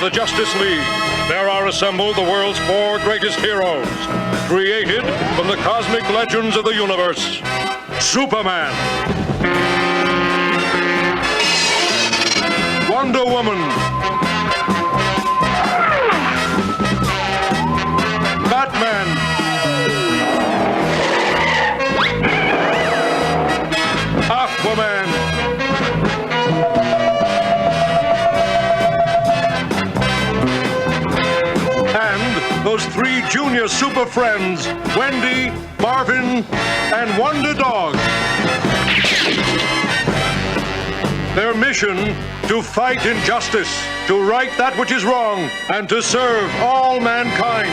the Justice League, there are assembled the world's 4 greatest heroes, created from the cosmic legends of the universe. Superman, Wonder Woman, Batman, Aquaman, and those 3 junior super friends, Wendy, Marvin, and Wonder Dog. Their mission, to fight injustice, to right that which is wrong, and to serve all mankind.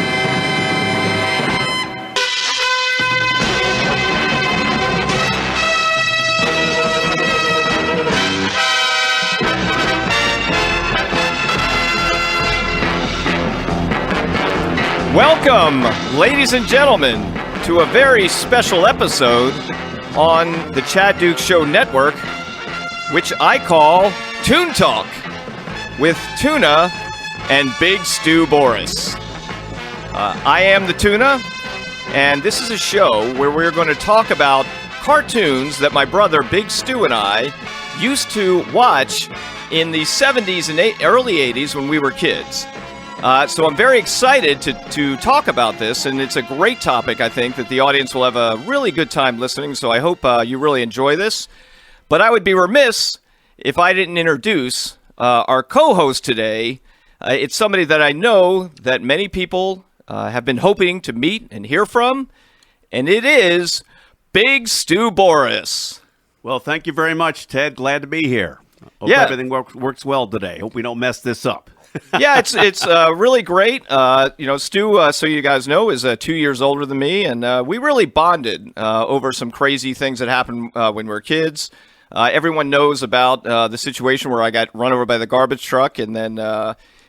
Welcome, ladies and gentlemen, to a very special episode on the Chad Duke Show Network, which I call Toon Talk, with Tuna and Big Stu Boris. I am the Tuna, and this is a show where we're going to talk about cartoons that my brother Big Stu and I used to watch in the 70s and early 80s when we were kids. So I'm very excited to talk about this, and it's a great topic. I think that the audience will have a really good time listening, so I hope you really enjoy this. But I would be remiss if I didn't introduce our co-host today. It's somebody that I know that many people have been hoping to meet and hear from, and it is Big Stu Boris. Well, thank you very much, Ted. Glad to be here. Hope everything works well today. Hope we don't mess this up. Yeah, it's really great. Stu, so you guys know, is 2 years older than me, and we really bonded over some crazy things that happened when we were kids. Everyone knows about the situation where I got run over by the garbage truck and then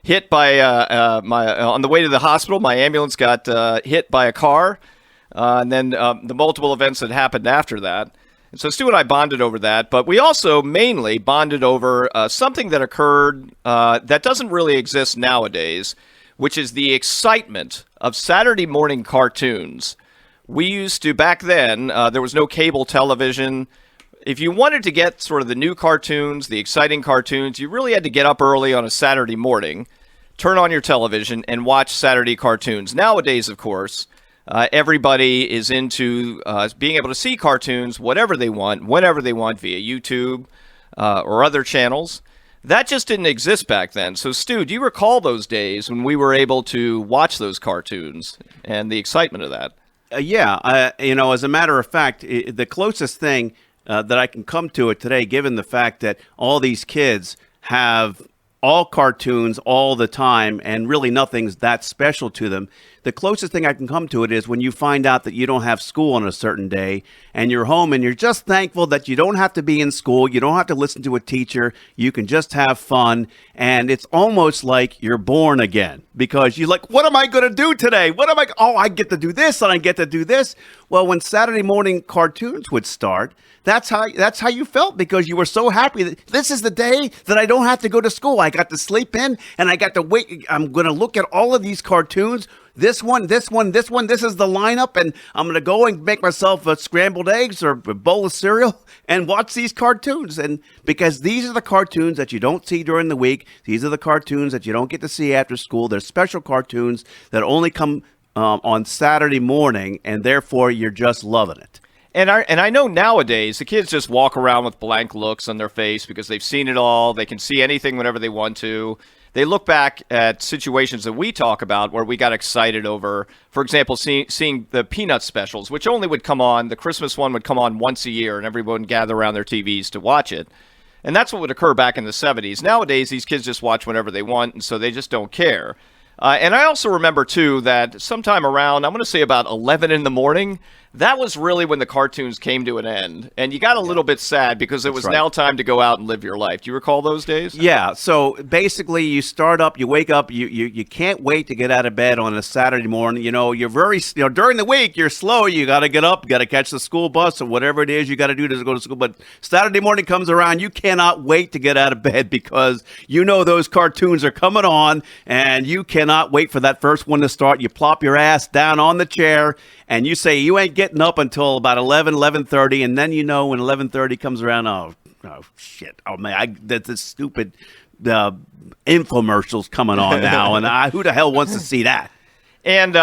hit by on the way to the hospital. My ambulance got hit by a car, and then the multiple events that happened after that. So Stu and I bonded over that, but we also mainly bonded over something that occurred that doesn't really exist nowadays, which is the excitement of Saturday morning cartoons. We used to, back then, there was no cable television. If you wanted to get sort of the new cartoons, the exciting cartoons, you really had to get up early on a Saturday morning, turn on your television, and watch Saturday cartoons. Nowadays, of course, everybody is into being able to see cartoons whatever they want, whenever they want, via YouTube or other channels. That just didn't exist back then. So, Stu, do you recall those days when we were able to watch those cartoons and the excitement of that? As a matter of fact, the closest thing that I can come to it today, given the fact that all these kids have all cartoons all the time and really nothing's that special to them, the closest thing I can come to it is when you find out that you don't have school on a certain day and you're home and you're just thankful that you don't have to be in school, you don't have to listen to a teacher, you can just have fun, and it's almost like you're born again because you're like, what am I going to do today? I get to do this and I get to do this. Well, when Saturday morning cartoons would start, that's how you felt because you were so happy that this is the day that I don't have to go to school. I got to sleep in and I got to wait. I'm going to look at all of these cartoons. This one, this is the lineup, and I'm going to go and make myself scrambled eggs or a bowl of cereal and watch these cartoons. And because these are the cartoons that you don't see during the week, these are the cartoons that you don't get to see after school. They're special cartoons that only come on Saturday morning, and therefore you're just loving it. And I know nowadays the kids just walk around with blank looks on their face because they've seen it all. They can see anything whenever they want to. They look back at situations that we talk about where we got excited over, for example, seeing the Peanut specials, which only would come on, the Christmas one would come on once a year, and everyone would gather around their TVs to watch it. And that's what would occur back in the 70s. Nowadays, these kids just watch whenever they want, and so they just don't care. And I also remember, too, that sometime around, I'm going to say about 11 in the morning, that was really when the cartoons came to an end. And you got a little bit sad because it was now time to go out and live your life. Do you recall those days? Yeah. So basically, you start up, you wake up, you can't wait to get out of bed on a Saturday morning. You're very, during the week, you're slow. You got to get up, got to catch the school bus or whatever it is you got to do to go to school. But Saturday morning comes around, you cannot wait to get out of bed because those cartoons are coming on and you cannot wait for that first one to start. You plop your ass down on the chair and you say you ain't getting up until about 11:30, and then when 11:30 comes around, oh shit, oh man, that's this stupid infomercials coming on now, and who the hell wants to see that? And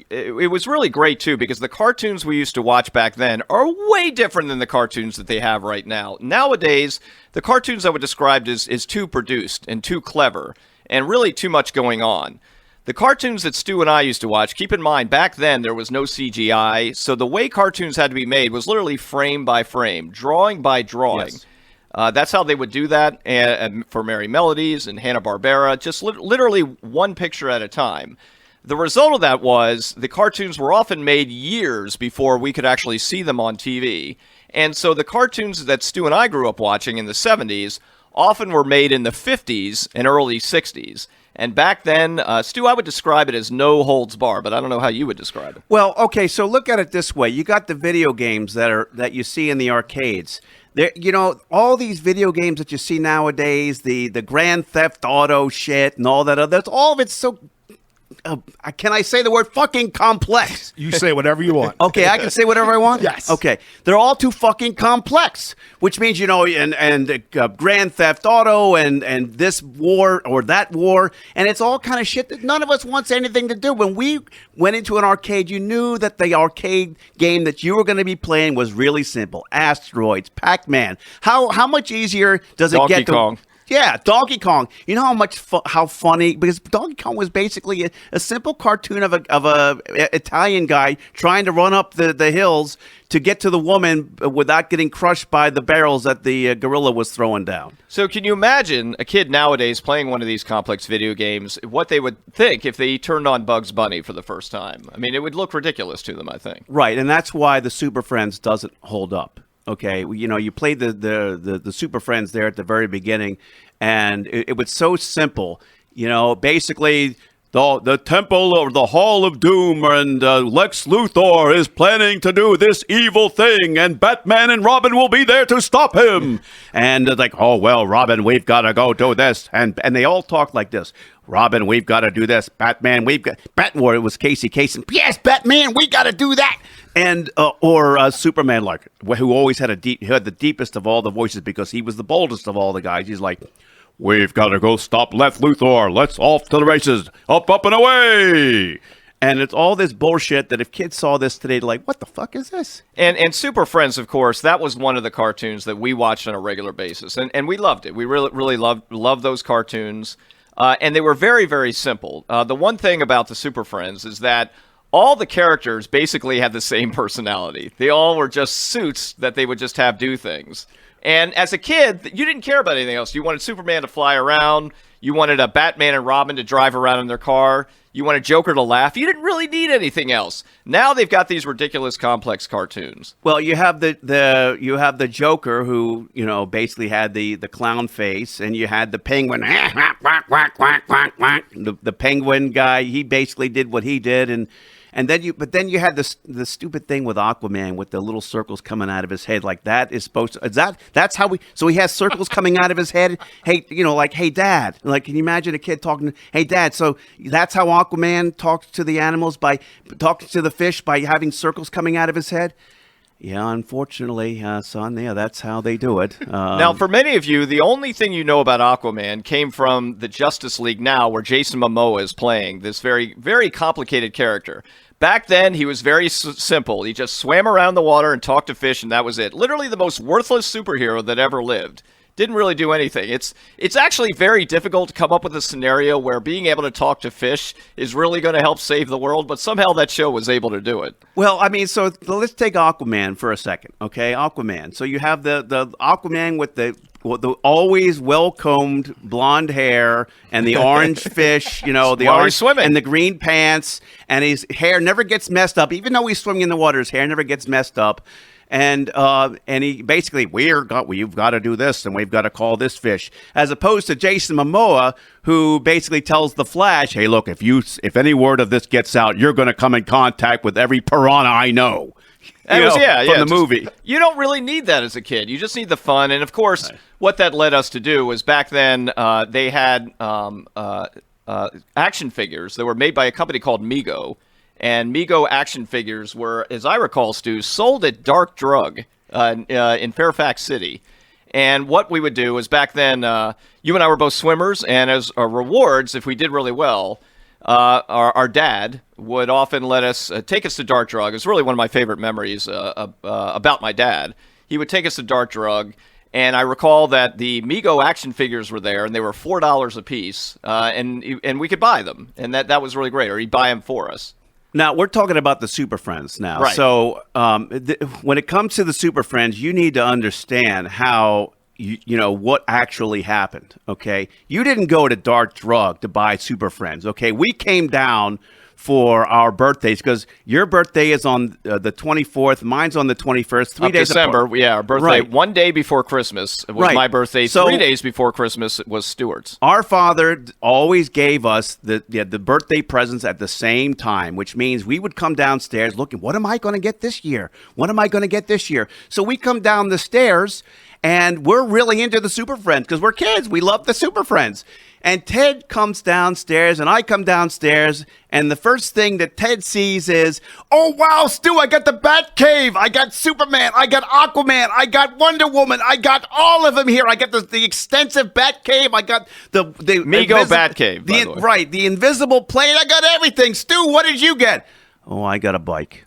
it was really great, too, because the cartoons we used to watch back then are way different than the cartoons that they have right now. Nowadays, the cartoons I would describe as too produced and too clever and really too much going on. The cartoons that Stu and I used to watch, keep in mind, back then there was no CGI, so the way cartoons had to be made was literally frame by frame, drawing by drawing. Yes. That's how they would do that for Merry Melodies and Hanna-Barbera, just literally one picture at a time. The result of that was the cartoons were often made years before we could actually see them on TV. And so the cartoons that Stu and I grew up watching in the 70s often were made in the 50s and early 60s. And back then, Stu, I would describe it as no holds bar, but I don't know how you would describe it. Well, okay, so look at it this way. You got the video games that you see in the arcades. There, all these video games that you see nowadays, the Grand Theft Auto shit and all that other, all of it's so can I say the word fucking complex? You say whatever you want. Okay, I can say whatever I want? Yes. Okay. They're all too fucking complex, which means, Grand Theft Auto and this war or that war, and it's all kind of shit that none of us wants anything to do. When we went into an arcade, you knew that the arcade game that you were going to be playing was really simple. Asteroids, Pac-Man. How much easier does it get to... Donkey Kong. Yeah, Donkey Kong. You know how funny, because Donkey Kong was basically a simple cartoon of a Italian guy trying to run up the hills to get to the woman without getting crushed by the barrels that the gorilla was throwing down. So can you imagine a kid nowadays playing one of these complex video games, what they would think if they turned on Bugs Bunny for the first time? I mean, it would look ridiculous to them, I think. Right, and that's why the Super Friends doesn't hold up. Okay, you played the Super Friends there at the very beginning, and it was so simple. Basically, the Temple or the Hall of Doom, and Lex Luthor is planning to do this evil thing, and Batman and Robin will be there to stop him. And like, oh well, Robin, we've got to go do this, and they all talk like this. Robin, we've got to do this. Batman, we've got Batman. It was Casey Kasem. Yes, Batman, we got to do that. And or Superman, like who always had the deepest of all the voices because he was the boldest of all the guys. He's like, we've got to go stop Lex Luthor. Let's off to the races. Up, up, and away. And it's all this bullshit that if kids saw this today, they're like, what the fuck is this? And Super Friends, of course, that was one of the cartoons that we watched on a regular basis. And we loved it. We really loved those cartoons. And they were very, very simple. The one thing about the Super Friends is that all the characters basically had the same personality. They all were just suits that they would just have do things. And as a kid, you didn't care about anything else. You wanted Superman to fly around. You wanted a Batman and Robin to drive around in their car. You wanted Joker to laugh. You didn't really need anything else. Now they've got these ridiculous, complex cartoons. Well, you have the Joker who basically had the clown face, and you had the Penguin. The Penguin guy. He basically did what he did, and then you had the stupid thing with Aquaman with the little circles coming out of his head. Like that is supposed to, that's how so he has circles coming out of his head. Hey, like, hey dad, like, can you imagine a kid talking, hey dad, so that's how Aquaman talks to the animals, by talking to the fish by having circles coming out of his head? Yeah, unfortunately, son, yeah, that's how they do it. Now, for many of you, the only thing you know about Aquaman came from the Justice League Now, where Jason Momoa is playing this very, very complicated character. Back then, he was very simple. He just swam around the water and talked to fish, and that was it. Literally the most worthless superhero that ever lived. Didn't really do anything. It's actually very difficult to come up with a scenario where being able to talk to fish is really going to help save the world, but somehow that show was able to do it. Well, I mean, so let's take Aquaman for a second, okay? Aquaman. So you have the Aquaman with the always well-combed blonde hair and the orange fish, the While he's orange swimming. and the green pants, and his hair never gets messed up. Even though he's swimming in the water, his hair never gets messed up. And he basically, we've got to do this, and we've got to call this fish, as opposed to Jason Momoa, who basically tells the Flash, "Hey, look, if any word of this gets out, you're going to come in contact with every piranha I know." From the movie. You don't really need that as a kid. You just need the fun. And, of course, what that led us to do was back then they had action figures that were made by a company called Mego. And Mego action figures were, as I recall, Stu, sold at Dark Drug in Fairfax City. And what we would do was back then, you and I were both swimmers, and as rewards, if we did really well, our dad would often let us take us to Dark Drug. It was really one of my favorite memories about my dad. He would take us to Dark Drug, and I recall that the Mego action figures were there, and they were $4 a piece, and we could buy them, and that was really great. Or he'd buy them for us. Now, we're talking about the Super Friends now. Right. So when it comes to the Super Friends, you need to understand how, what actually happened, okay? You didn't go to Dark Drug to buy Super Friends, okay? We came down for our birthdays because your birthday is on the 24th. Mine's on the 21st. 3 days December. apart. Yeah, our birthday. Right. 1 day before Christmas was my birthday. So, 3 days before Christmas was Stuart's. Our father always gave us the birthday presents at the same time, which means we would come downstairs looking, what am I going to get this year? What am I going to get this year? So we come down the stairs, and we're really into the Super Friends because we're kids. We love the Super Friends. And Ted comes downstairs, and I come downstairs, and the first thing that Ted sees is, oh, wow, Stu, I got the Batcave. I got Superman. I got Aquaman. I got Wonder Woman. I got all of them here. I got the extensive Batcave. I got the Mego Batcave, by the way. Right, the invisible plane. I got everything. Stu, what did you get? Oh, I got a bike.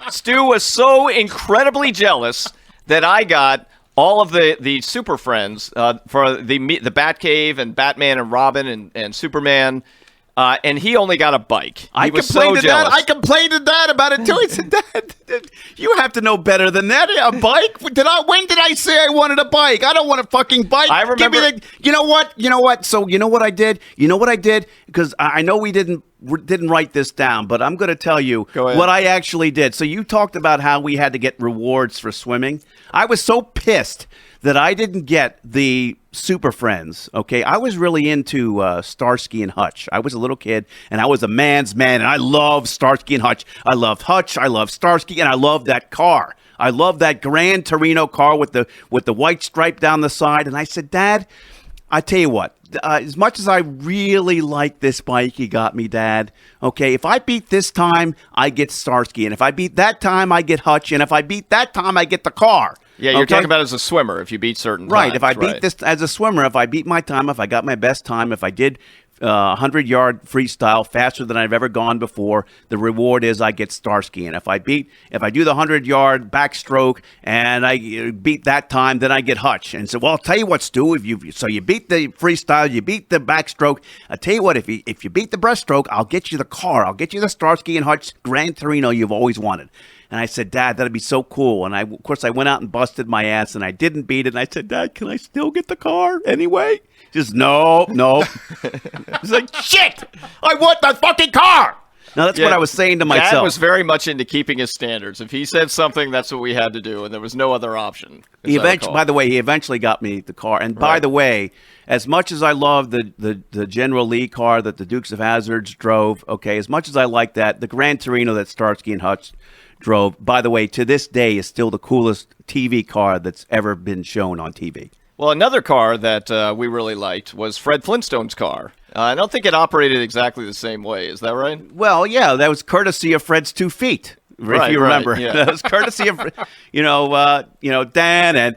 Stu was so incredibly jealous that I got all of the Super Friends for the Batcave and Batman and Robin and Superman, and he only got a bike. I complained to Dad. I complained to Dad about it too. He said, "Dad, you have to know better than that. A bike? When did I say I wanted a bike? I don't want a fucking bike. I remember. Give me you know what? So you know what I did? Because I know we didn't write this down, but I'm going to tell you what I actually did. So you talked about how we had to get rewards for swimming. I was so pissed that I didn't get the Super Friends, okay? I was really into Starsky and Hutch. I was a little kid, and I was a man's man, and I loved Starsky and Hutch. I loved Hutch, I loved Starsky, and I loved that car. I loved that Gran Torino car with the white stripe down the side. And I said, Dad, I tell you what, as much as I really like this bike you got me, Dad, okay, if I beat this time, I get Starsky. And if I beat that time, I get Hutch. And if I beat that time, I get the car. Yeah, you're talking about as a swimmer, if you beat certain Right, times. if I beat this as a swimmer, if I beat my time, if I got my best time, if I did 100-yard freestyle faster than I've ever gone before, the reward is I get Starsky. And if I do the 100-yard backstroke and I beat that time, then I get Hutch. And so, well, I'll tell you what, Stu, you beat the freestyle, you beat the backstroke. I'll tell you what, if you beat the breaststroke, I'll get you the car. I'll get you the Starsky and Hutch Gran Torino you've always wanted. And I said, Dad, that'd be so cool. And of course, I went out and busted my ass, and I didn't beat it. And I said, Dad, can I still get the car anyway? Just no. It's like, shit, I want the fucking car. Now, that's what I was saying to myself. Dad was very much into keeping his standards. If he said something, that's what we had to do, and there was no other option. By the way, he eventually got me the car. And by the way, as much as I love the General Lee car that the Dukes of Hazzard drove, okay, as much as I like that, the Gran Torino that Starsky and Hutch drove, by the way, to this day is still the coolest TV car that's ever been shown on TV. Well, another car that we really liked was Fred Flintstone's car. I don't think it operated exactly the same way. Is that right? Well, yeah, that was courtesy of Fred's 2 feet. If you remember, right, yeah. That was courtesy of, Dan and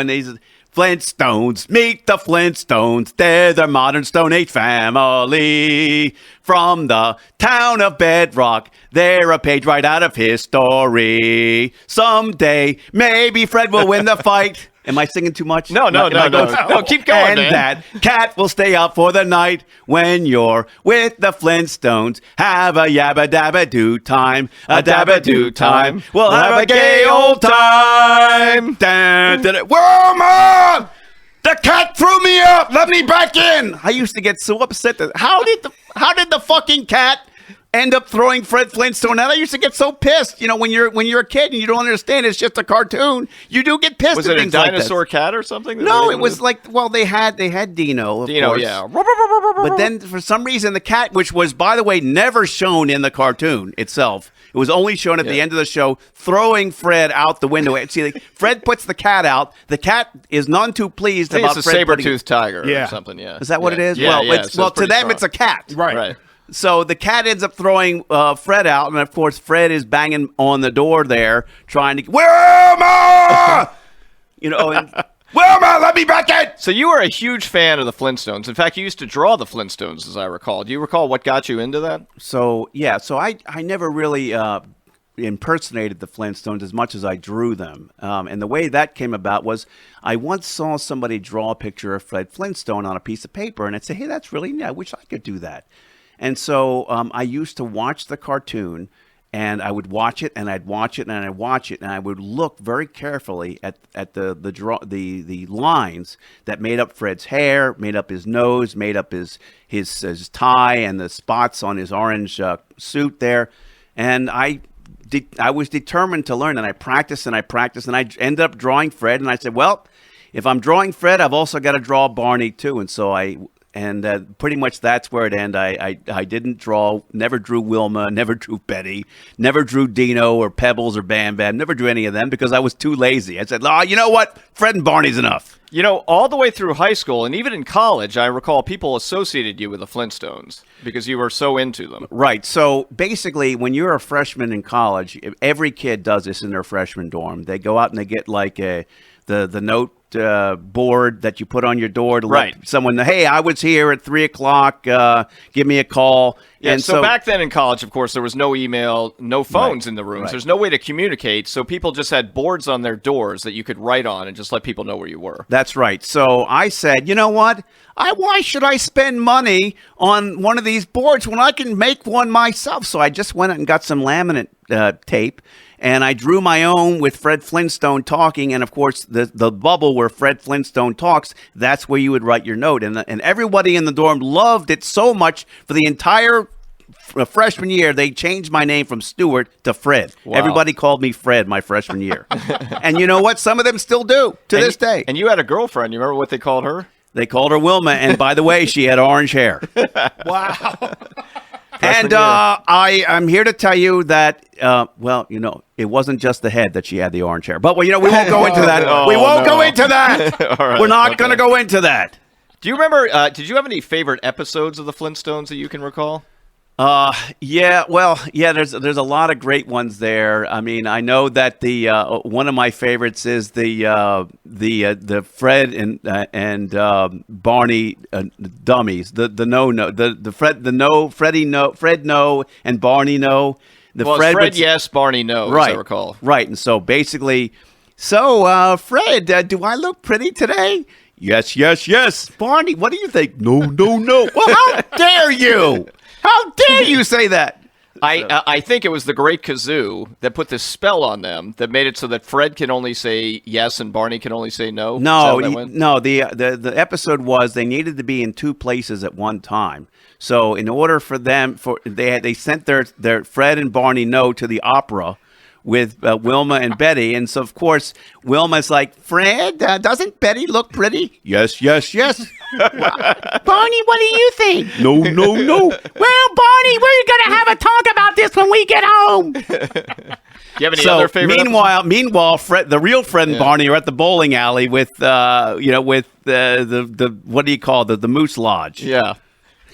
these Flintstones, meet the Flintstones. They're the modern Stone Age family from the town of Bedrock. They're a page right out of history. Someday, maybe Fred will win the fight. Am I singing too much? No, No, keep going, and man. that cat will stay up for the night when you're with the Flintstones. Have a yabba dabba do time, a dabba do time. We'll have a gay old time. Dun, dun, dun. Wilma! The cat threw me up. Let me back in. I used to get so upset that how did the fucking cat end up throwing Fred Flintstone out? I used to get so pissed. You know, when you're a kid and you don't understand, it's just a cartoon. You do get pissed. Was at it a things like dinosaur this. cat or something? No, it was like, well, they had Dino, of Dino, course. yeah. But then for some reason the cat, which was, by the way, never shown in the cartoon itself, it was only shown at the end of the show, throwing Fred out the window. See, like, Fred puts the cat out. The cat is none too pleased I think about it's a Fred saber-toothed tiger Yeah. or something, yeah. Is that what it is? Yeah, well, yeah, so well it's to pretty them, strong. it's a cat. Right. So the cat ends up throwing Fred out, and of course, Fred is banging on the door there, trying to, Wilma! You know, and, Wilma, let me back in! So you were a huge fan of the Flintstones. In fact, you used to draw the Flintstones, as I recall. Do you recall what got you into that? So, yeah, so I never really impersonated the Flintstones as much as I drew them. And the way that came about was I once saw somebody draw a picture of Fred Flintstone on a piece of paper, and I'd say, hey, that's really neat. I wish I could do that. And so I used to watch the cartoon, and I would watch it, and I'd watch it, and I'd watch it, and I would look very carefully at the lines that made up Fred's hair, made up his nose, made up his tie, and the spots on his orange suit there. And I was determined to learn, and I practiced, and I ended up drawing Fred, and I said, well, if I'm drawing Fred, I've also got to draw Barney too. And so pretty much that's where it ended. I didn't draw, never drew Wilma, never drew Betty, never drew Dino or Pebbles or Bam Bam, never drew any of them because I was too lazy. I said, oh, you know what? Fred and Barney's enough. You know, all the way through high school and even in college, I recall people associated you with the Flintstones because you were so into them. Right. So basically, when you're a freshman in college, every kid does this in their freshman dorm. They go out and they get like the note board that you put on your door to let someone know, hey, I was here at 3:00. Give me a call. Yeah, and so back then in college, of course, there was no email, no phones in the rooms. Right. There's no way to communicate, so people just had boards on their doors that you could write on and just let people know where you were. That's right. So I said, you know what? Why should I spend money on one of these boards when I can make one myself? So I just went out and got some laminate tape, and I drew my own with Fred Flintstone talking. And, of course, the bubble where Fred Flintstone talks, that's where you would write your note. And everybody in the dorm loved it so much for the entire freshman year, they changed my name from Stuart to Fred. Wow. Everybody called me Fred my freshman year. And you know what? Some of them still do to this day. And you had a girlfriend. You remember what they called her? They called her Wilma, and by the way, she had orange hair. Wow. And I'm here to tell you that, well, you know, it wasn't just the head that she had the orange hair. But, well, you know, we won't go into that. We won't go into that. All right, We're not going to go into that. Do you remember, did you have any favorite episodes of the Flintstones that you can recall? Yeah, well, yeah, there's a lot of great ones there. I mean, I know that the one of my favorites is the Fred and Barney dummies. Fred no and Barney no. Fred yes, Barney no, right, as I recall. Right, and so basically, Fred, do I look pretty today? Yes, yes, yes. Barney, what do you think? No, no, no. Well, how dare you? How dare you say that? I think it was the Great Kazoo that put this spell on them that made it so that Fred can only say yes and Barney can only say no. No, no. The episode was they needed to be in two places at one time. So in order for them, they sent their Fred and Barney no to the opera with Wilma and Betty. And so, of course, Wilma's like, Fred, doesn't Betty look pretty? Yes, yes, yes. Barney, what do you think? No, no, no. Well, Barney, we're going to have a talk about this when we get home. Do you have any other favorite Meanwhile, Fred, the real Fred and Barney are at the bowling alley with the what do you call the Moose Lodge? Yeah.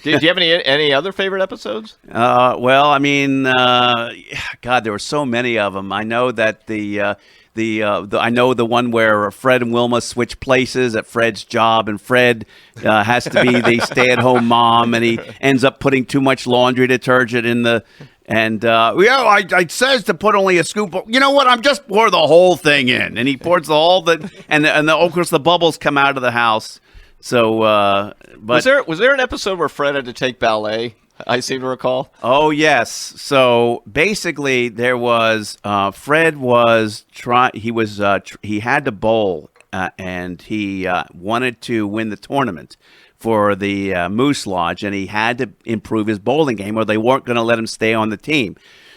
Do you have any other favorite episodes? Well, I mean, God, there were so many of them. I know that I know the one where Fred and Wilma switch places at Fred's job, and Fred has to be the stay-at-home mom, and he ends up putting too much laundry detergent in the And I says to put only a scoop. You know what? I'm just pour the whole thing in, and he pours and of course the bubbles come out of the house. So, but was there an episode where Fred had to take ballet? I seem to recall. Oh yes. So basically, there was Fred was he had to bowl, and he wanted to win the tournament for the Moose Lodge, and he had to improve his bowling game, or they weren't going to let him stay on the team.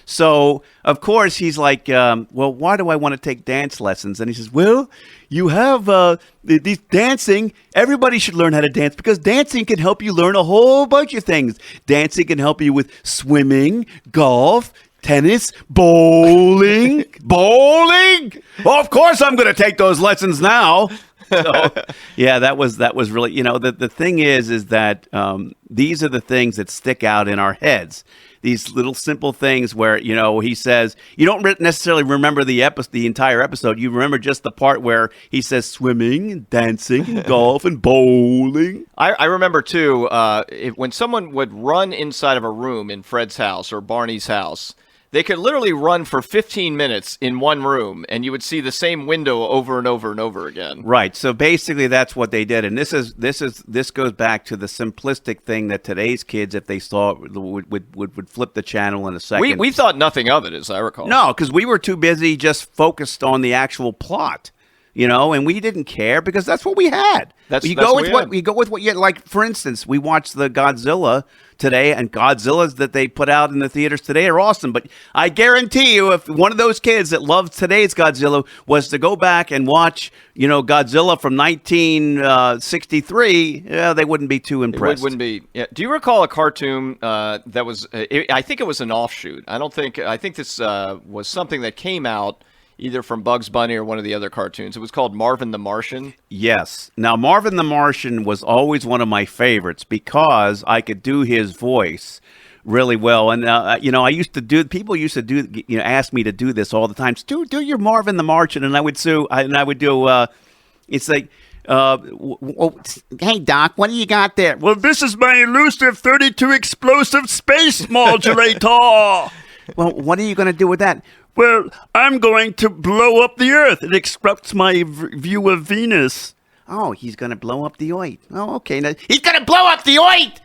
So, of course, he's like, well, why do I want to take dance lessons? And he says, well, you have these dancing. Everybody should learn how to dance because dancing can help you learn a whole bunch of things. Dancing can help you with swimming, golf, tennis, bowling. Bowling? Well, of course I'm going to take those lessons now. So, yeah, that was really, the thing is that these are the things that stick out in our heads. These little simple things where, he says, you don't necessarily remember the entire episode. You remember just the part where he says swimming, and dancing, and golf, and bowling. I remember, too, when someone would run inside of a room in Fred's house or Barney's house, they could literally run for 15 minutes in one room, and you would see the same window over and over and over again. Right. So basically, that's what they did, and this goes back to the simplistic thing that today's kids, if they saw it, would flip the channel in a second. We thought nothing of it, as I recall. No, because we were too busy just focused on the actual plot. And we didn't care because that's what we had. You go with what you had. Like, for instance, we watched the Godzilla today, and Godzillas that they put out in the theaters today are awesome. But I guarantee you, if one of those kids that loved today's Godzilla was to go back and watch, Godzilla from 1963, they wouldn't be too impressed. It wouldn't be. Yeah. Do you recall a cartoon that was? I think it was an offshoot. I think this was something that came out either from Bugs Bunny or one of the other cartoons. It was called Marvin the Martian. Yes. Now, Marvin the Martian was always one of my favorites because I could do his voice really well. And, people used to do, ask me to do this all the time. Do your Marvin the Martian. And I would do, it's like, hey, Doc, what do you got there? Well, this is my elusive 32 explosive space modulator. Well, what are you going to do with that? Well, I'm going to blow up the Earth. It obstructs my view of Venus. Oh, he's going to blow up the Earth. Oh, okay. Now, he's going to blow up the Earth!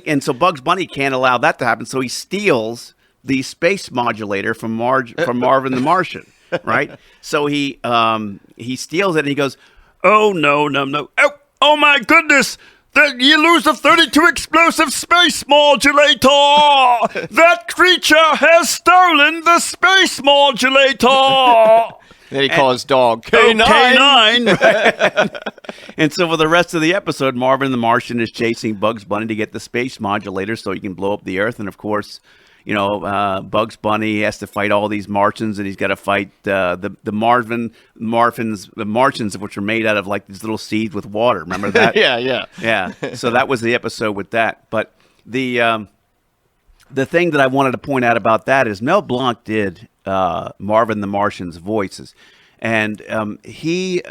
and so Bugs Bunny can't allow that to happen, so he steals the space modulator from Marvin the Martian, right? So he steals it, and he goes, oh, no. Oh, my goodness! You lose the 32 explosive space modulator! That creature has stolen the space modulator! Then he calls his dog K9. K9. Right? And so for the rest of the episode, Marvin the Martian is chasing Bugs Bunny to get the space modulator so he can blow up the Earth. And of course, Bugs Bunny has to fight all these Martians, and he's got to fight the Martians, which are made out of like these little seeds with water. Remember that? Yeah. So that was the episode with that. But the thing that I wanted to point out about that is Mel Blanc did Marvin the Martian's voices. And he,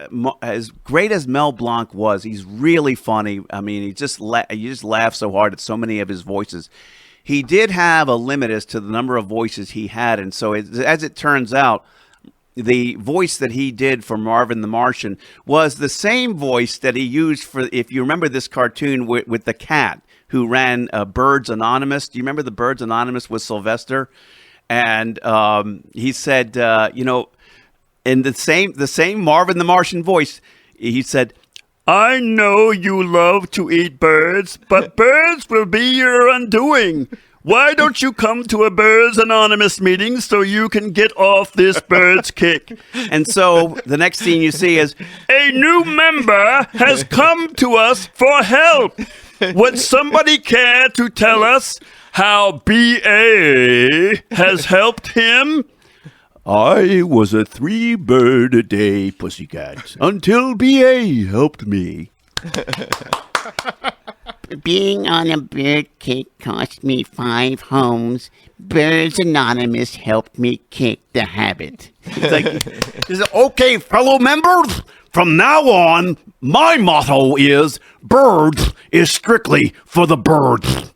as great as Mel Blanc was, he's really funny. I mean, you just laugh so hard at so many of his voices. He did have a limit as to the number of voices he had, and so as it turns out, the voice that he did for Marvin the Martian was the same voice that he used for, if you remember this cartoon with the cat who ran Birds Anonymous. Do you remember the Birds Anonymous with Sylvester? And he said, in the same Marvin the Martian voice, he said, I know you love to eat birds, but birds will be your undoing. Why don't you come to a Birds Anonymous meeting so you can get off this bird's kick? And so the next scene you see is, a new member has come to us for help. Would somebody care to tell us how BA has helped him? I was a 3-bird-a-day pussycat until BA helped me. Being on a bird kick cost me 5 homes. Birds Anonymous helped me kick the habit. It's like, okay, fellow members, from now on, my motto is birds is strictly for the birds.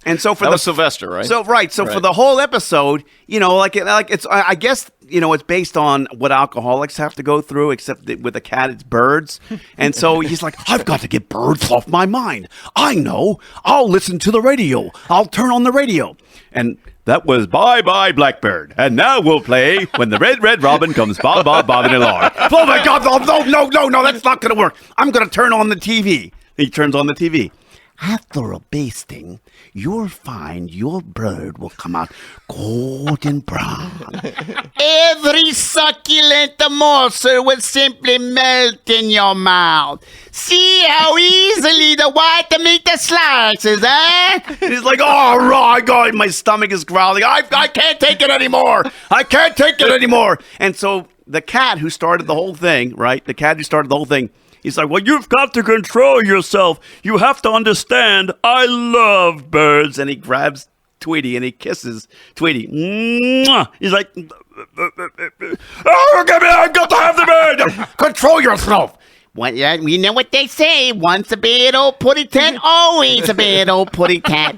And so for that was Sylvester, right? So for the whole episode, like it's I guess it's based on what alcoholics have to go through, except that with a cat it's birds. And so he's like, I've got to get birds off my mind. I know. I'll listen to the radio. I'll turn on the radio. And that was Bye Bye Blackbird. And now we'll play When the Red Robin Comes Bob Bobbing Along. Oh my God, no, that's not going to work. I'm going to turn on the TV. He turns on the TV. After a basting, you'll find your bird will come out golden brown. Every succulent morsel will simply melt in your mouth. See how easily the white meat slices, eh? And he's like, oh, God, my stomach is growling. I can't take it anymore. I can't take it anymore. And so the cat who started the whole thing, right? The cat who started the whole thing, he's like, well, you've got to control yourself. You have to understand, I love birds. And he grabs Tweety and he kisses Tweety. Mwah! He's like, oh, I've got to have the bird. Control yourself. Well, yeah, you know what they say. Once a bad old putty cat, always a bad old putty cat.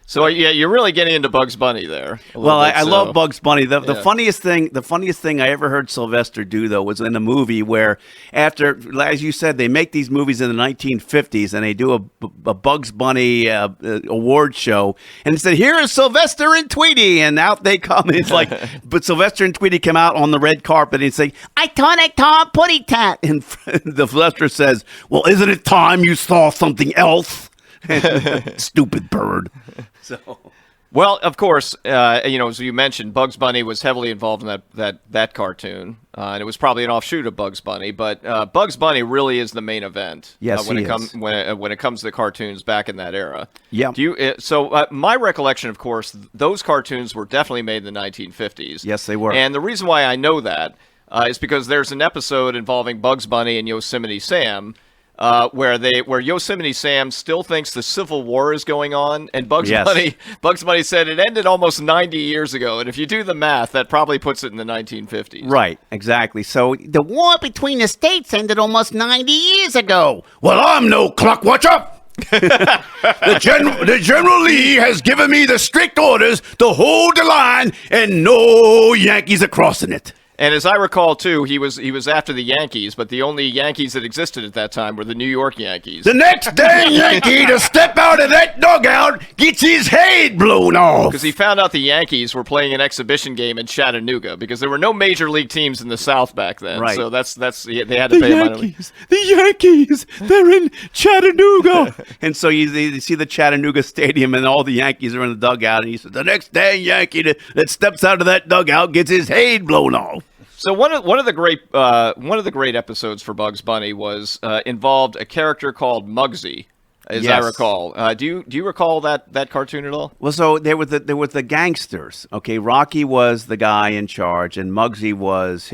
So yeah, you're really getting into Bugs Bunny there. Well, I love Bugs Bunny. The funniest thing I ever heard Sylvester do though was in a movie where, after, as you said, they make these movies in the 1950s and they do a Bugs Bunny award show, and he said, "Here is Sylvester and Tweety," and out they come. And it's like, but Sylvester and Tweety come out on the red carpet and say, "I saw putty cat," and the Sylvester says, "Well, isn't it time you saw something else?" Stupid bird. So, well, of course, as you mentioned, Bugs Bunny was heavily involved in that cartoon, and it was probably an offshoot of Bugs Bunny. But Bugs Bunny really is the main event. Yes, when it comes to the cartoons back in that era. Yeah. My recollection, of course, those cartoons were definitely made in the 1950s. Yes, they were. And the reason why I know that is because there's an episode involving Bugs Bunny and Yosemite Sam. Where Yosemite Sam still thinks the Civil War is going on, and Bugs Bunny said it ended almost 90 years ago, and if you do the math, that probably puts it in the 1950s. Right, exactly. So the war between the states ended almost 90 years ago. Well, I'm no clock watcher. The General Lee has given me the strict orders to hold the line, and no Yankees are crossing it. And as I recall, too, he was after the Yankees, but the only Yankees that existed at that time were the New York Yankees. The next dang Yankee to step out of that dugout gets his head blown off. Because he found out the Yankees were playing an exhibition game in Chattanooga, because there were no major league teams in the South back then. Right. So they had to pay money. The Yankees, they're in Chattanooga. And so you see the Chattanooga Stadium, and all the Yankees are in the dugout, and he said, the next dang Yankee that steps out of that dugout gets his head blown off. So one of the great episodes for Bugs Bunny was involved a character called Muggsy, as I recall. Do you recall that cartoon at all? Well, so there was the gangsters. Okay, Rocky was the guy in charge, and Muggsy was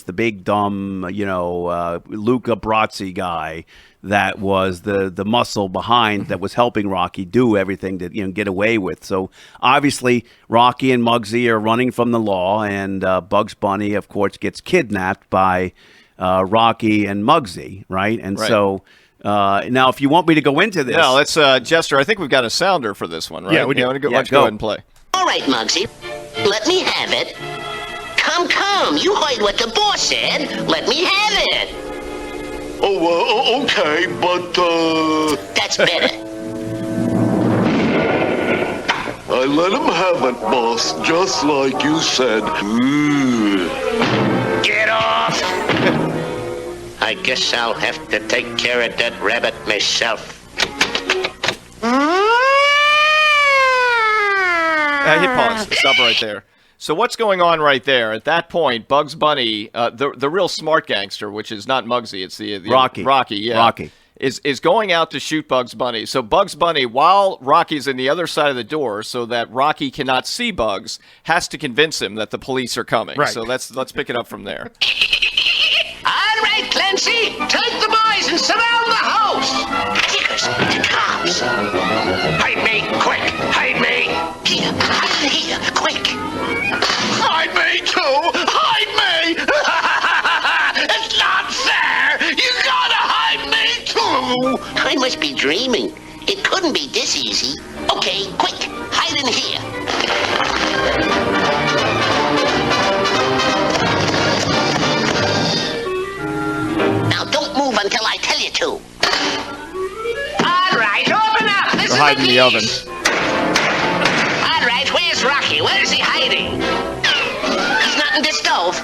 the big dumb Luca Brasi guy that was the muscle behind that was helping Rocky do everything to get away with. So obviously Rocky and Muggsy are running from the law, and Bugs Bunny, of course, gets kidnapped by Rocky and Muggsy, right? And so now, if you want me to go into this, no, let's Jester. I think we've got a sounder for this one, right? Yeah, we do. Let's go ahead and play. All right, Muggsy, let me have it. Come, you heard what the boss said. Let me have it. Oh, okay, but, That's better. I let him have it, boss, just like you said. Get off! I guess I'll have to take care of that rabbit myself. Hit pause. Stop right there. So what's going on right there? At that point, Bugs Bunny, the real smart gangster, which is not Muggsy, it's the Rocky. Rocky is going out to shoot Bugs Bunny. So Bugs Bunny, while Rocky's in the other side of the door, so that Rocky cannot see Bugs, has to convince him that the police are coming. Right. So let's pick it up from there. All right, Clancy, take the boys and surround the house. Dickers, the cops. Hide me, quick, hide me. Here, quick. Hide me, too! Hide me! It's not fair! You gotta hide me, too! I must be dreaming. It could couldn't be this easy. Okay, quick, hide in here. Now don't move until I tell you to. All right, open up. This is hide in the oven. All right, where's Rocky? Where is he hiding? He's not in the stove.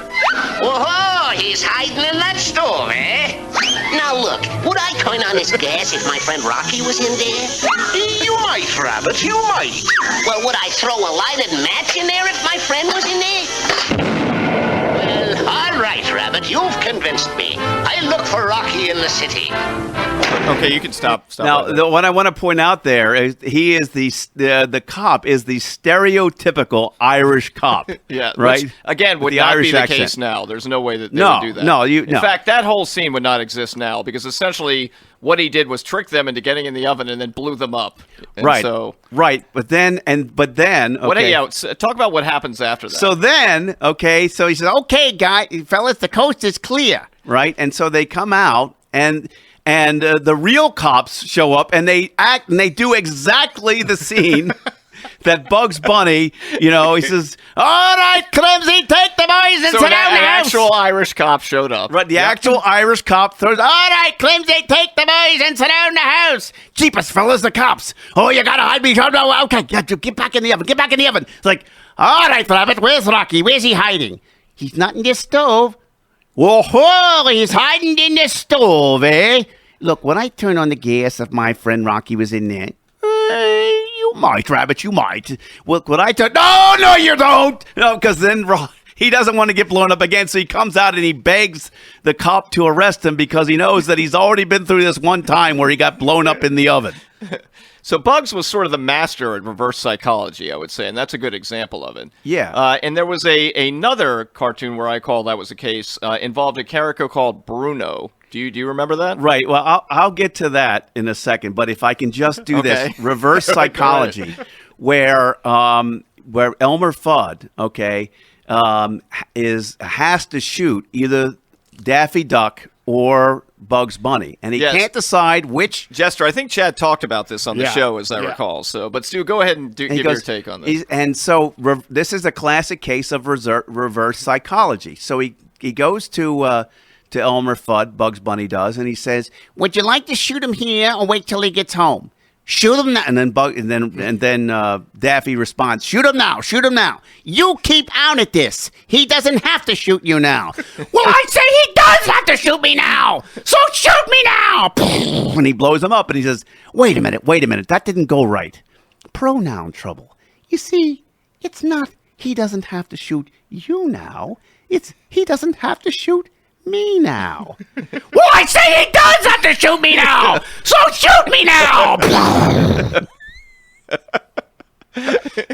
Whoa, he's hiding in that stove, eh? Now look, would I turn on this gas if my friend Rocky was in there? You might, Rabbit, you might. Well, would I throw a lighted match in there if my friend was in there? Well, all right, Rabbit, you've convinced me. I'll look for Rocky in the city. Okay, you can stop. Now, what I want to point out there is he is the cop is the stereotypical Irish cop. Yeah, right. Which, again, would the not Irish be the accent. case now. There's no way that they No, would do that. no, In fact, that whole scene would not exist now because essentially what he did was trick them into getting in the oven and then blew them up. And Right. So, right. But then. Okay. talk about what happens after that. So then, okay. So he says, Okay, fellas, the coast is clear. right, and so they come out and the real cops show up and they act and they do exactly the scene that Bugs Bunny, he says, All right, Clumsy, take the boys and So sit an down the house. actual Irish cop showed up. right, the actual Irish cop throws, All right, Clumsy, take the boys and sit down the house. Jeepers, fellas, the cops. Oh, you gotta hide me. Oh, no, okay, get back in the oven. Get back in the oven. It's like, all right, Rabbit, where's Rocky? Where's he hiding? He's not in the stove. Whoa, he's hiding in the stove, eh? Look, when I turn on the gas, if my friend Rocky was in there, you might, Rabbit, you might. Look, when I turn... No, you don't! no, because then he doesn't want to get blown up again, so he comes out and he begs the cop to arrest him because he knows that he's already been through this one time where he got blown up in the oven. So Bugs was sort of the master at reverse psychology, I would say, and that's a good example of it. Yeah. And there was another cartoon where I call that was the case, involved a character called Bruno. Do you remember that? Right. Well, I'll get to that in a second, but if I can just do Okay. this reverse psychology, where Elmer Fudd, has to shoot either Daffy Duck or Bugs Bunny, and he Yes. can't decide which. Jester, I think Chad talked about this on the Yeah. show, as I Yeah. recall. So, but Stu, go ahead and give your take on this. And so this is a classic case of reverse psychology. So he goes to Elmer Fudd, Bugs Bunny does, and he says, Would you like to shoot him here or wait till he gets home? Shoot him now. and then Daffy responds, Shoot him now. Shoot him now. You keep out at this. He doesn't have to shoot you now. Well, I say he does have to shoot me now. So shoot me now. when he blows him up, and he says, wait a minute, that didn't go right. Pronoun trouble. You see, it's not he doesn't have to shoot you now. It's he doesn't have to shoot me now. Well, I say he does have to shoot me now. So shoot me now.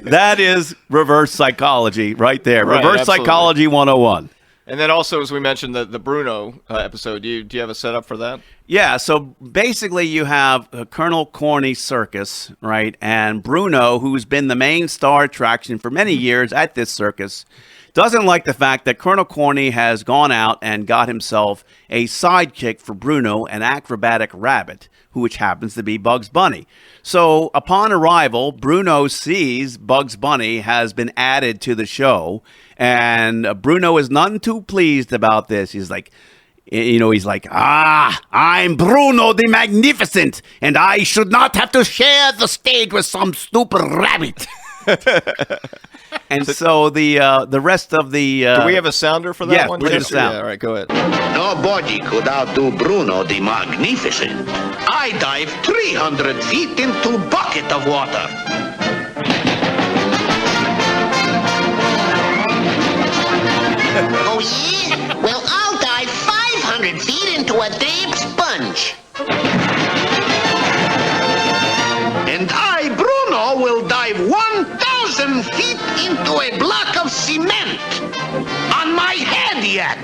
That is reverse psychology right there. Right, Reverse absolutely. psychology 101. And then also, as we mentioned, the Bruno episode. Do you have a setup for that? Yeah, so basically you have Colonel Corny's circus, right? And Bruno, who's been the main star attraction for many years at this circus, doesn't like the fact that Colonel Corny has gone out and got himself a sidekick for Bruno, an acrobatic rabbit, which happens to be Bugs Bunny. So upon arrival, Bruno sees Bugs Bunny has been added to the show, and Bruno is none too pleased about this. He's like, I'm Bruno the Magnificent, and I should not have to share the stage with some stupid rabbit. and so the rest of the Do we have a sounder for that yeah, one? we have a Jester? sound. Yeah, all right, go ahead. Nobody could outdo Bruno the Magnificent. I dive 300 feet into a bucket of water. Oh, yeah? Well, I'll dive 500 feet into a damp sponge. And I, Bruno, will dive 1,000 feet into a block of cement. On my head yet.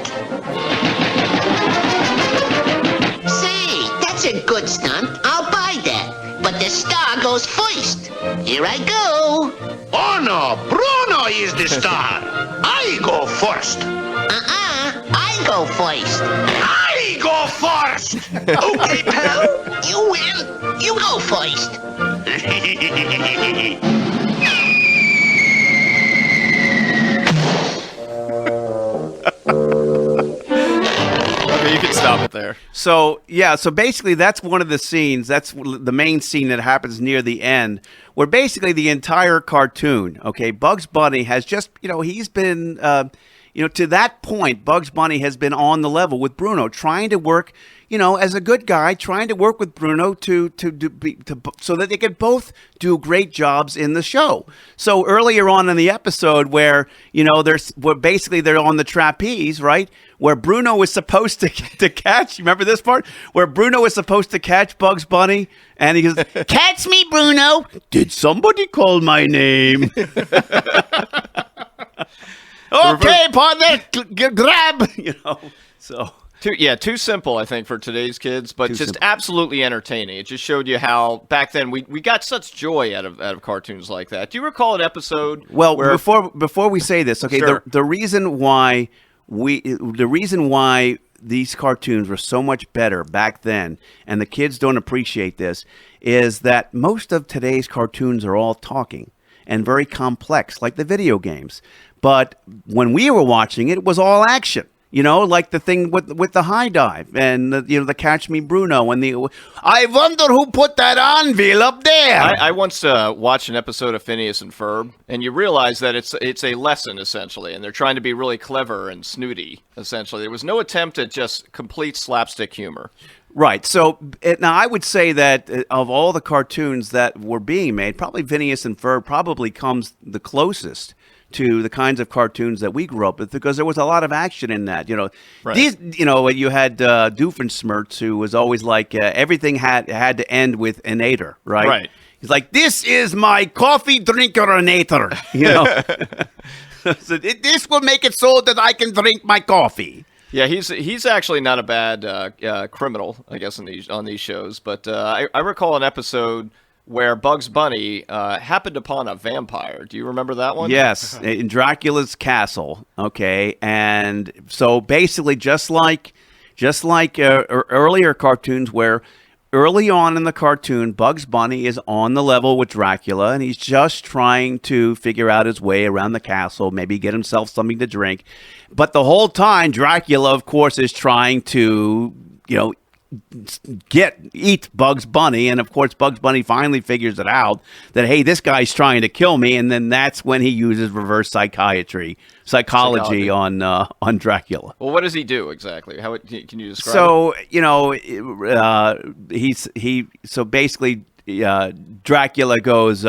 Say, that's a good stunt. I'll buy that. But the star goes first. Here I go. Oh, no. Bruno is the star. I go first. I go first. I go first. Okay, pal. You win. You go first. Okay, you can stop it there. So basically that's one of the scenes. That's the main scene that happens near the end, where basically the entire cartoon, okay, Bugs Bunny has just, he's been, to that point, Bugs Bunny has been on the level with Bruno, trying to work, as a good guy, trying to work with Bruno so that they could both do great jobs in the show. So earlier on in the episode where, they're on the trapeze, right? Where Bruno was supposed to catch, you remember this part? Where Bruno was supposed to catch Bugs Bunny, and he goes, Catch me, Bruno. "Did somebody call my name?" Okay, partner, grab. So... Too simple, I think, for today's kids, but just absolutely entertaining. It just showed you how back then we got such joy out of cartoons like that. Do you recall an episode? Well, where... before we say this, okay, Sure. the reason why these cartoons were so much better back then, and the kids don't appreciate this, is that most of today's cartoons are all talking and very complex, like the video games. But when we were watching it, it was all action. Like the thing with the high dive and the Catch Me Bruno and the I wonder who put that anvil up there. I once watched an episode of Phineas and Ferb, and you realize that it's a lesson essentially, and they're trying to be really clever and snooty. Essentially, there was no attempt at just complete slapstick humor. Right. So now I would say that of all the cartoons that were being made, probably Phineas and Ferb probably comes the closest to the kinds of cartoons that we grew up with, because there was a lot of action in that. Right. These, you had Doofenshmirtz, who was always like everything had to end with an ater, right? Right. He's like, "This is my coffee drinker-nator," So this will make it so that I can drink my coffee. Yeah, he's actually not a bad criminal, I guess, on these shows. But I recall an episode where Bugs Bunny happened upon a vampire. Do you remember that one? Yes, in Dracula's castle. Okay, and so basically, just like earlier cartoons, where early on in the cartoon, Bugs Bunny is on the level with Dracula, and he's just trying to figure out his way around the castle, maybe get himself something to drink. But the whole time, Dracula, of course, is trying to, eat Bugs Bunny, and of course Bugs Bunny finally figures it out that, hey, this guy's trying to kill me, and then that's when he uses reverse psychology on Dracula. Well, what does he do exactly? Can you describe? So so basically Dracula goes,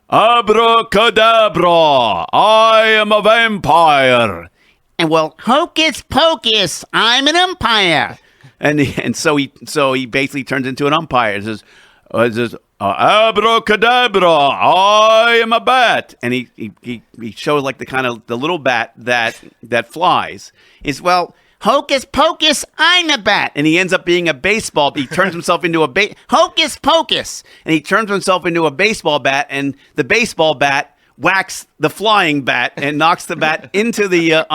"Abracadabra, I am a vampire." And well, hocus pocus, I'm an umpire. And so he basically turns into an umpire. It says, "Abracadabra, I am a bat," and he shows like the little bat that flies. Is, well, hocus pocus, I'm a bat. and he ends up being a baseball. He turns himself into Hocus pocus. and he turns himself into a baseball bat, and the baseball bat whacks the flying bat and knocks the bat into the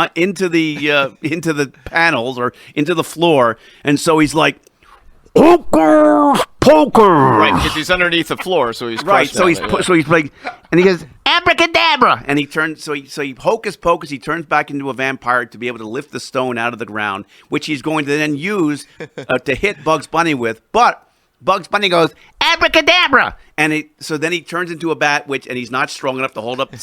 panels or into the floor, and so he's like, "Hocus pocus!" right, because he's underneath the floor, so he's Right, crushed so down he's there, yeah. so he's like, and he goes, Abracadabra. and he turns, so he hocus pocus, he turns back into a vampire to be able to lift the stone out of the ground, which he's going to then use to hit Bugs Bunny with. But Bugs Bunny goes, Abracadabra. and so then he turns into a bat, and he's not strong enough to hold up.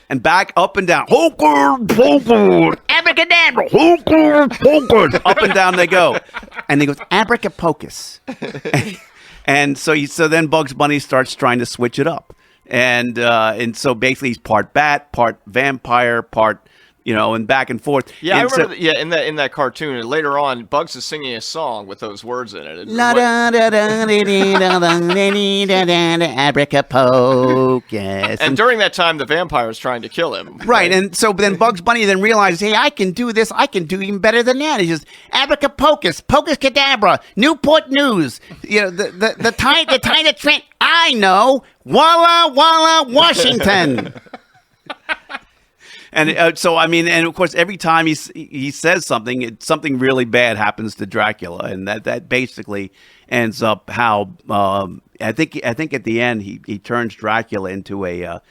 And back up and down, hocus pocus, Abracadabra. hocus pocus, up and down they go, and he goes, abracapocus, and so then Bugs Bunny starts trying to switch it up. And so basically he's part bat, part vampire, part, and back and forth. Yeah, And I remember. In that cartoon, and later on, Bugs is singing a song with those words in it. La da da da da da da da abracapocus. And during that time, the vampire is trying to kill him. Right, and so then Bugs Bunny then realizes, hey, I can do this. I can do even better than that. He says, abracapocus, pocus cadabra, Newport News, the tide of Trent. I know, Walla Walla, Washington. And so, I mean, and of course, every time he says something, something really bad happens to Dracula, and that basically ends up how I think at the end he turns Dracula into a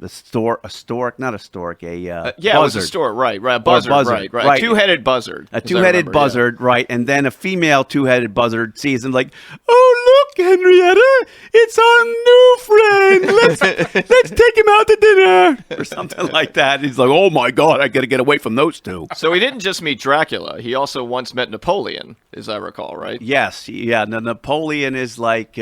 stork, not a stork, it buzzard. was a stork, right, a buzzard, right. A two-headed buzzard. A two-headed buzzard, right, and then a female two-headed buzzard sees him like, oh, look, Henrietta, it's our new friend. Let's take him out to dinner, or something like that. He's like, oh, my God, I got to get away from those two. So he didn't just meet Dracula. He also once met Napoleon, as I recall, right? Yes, yeah, Napoleon is like...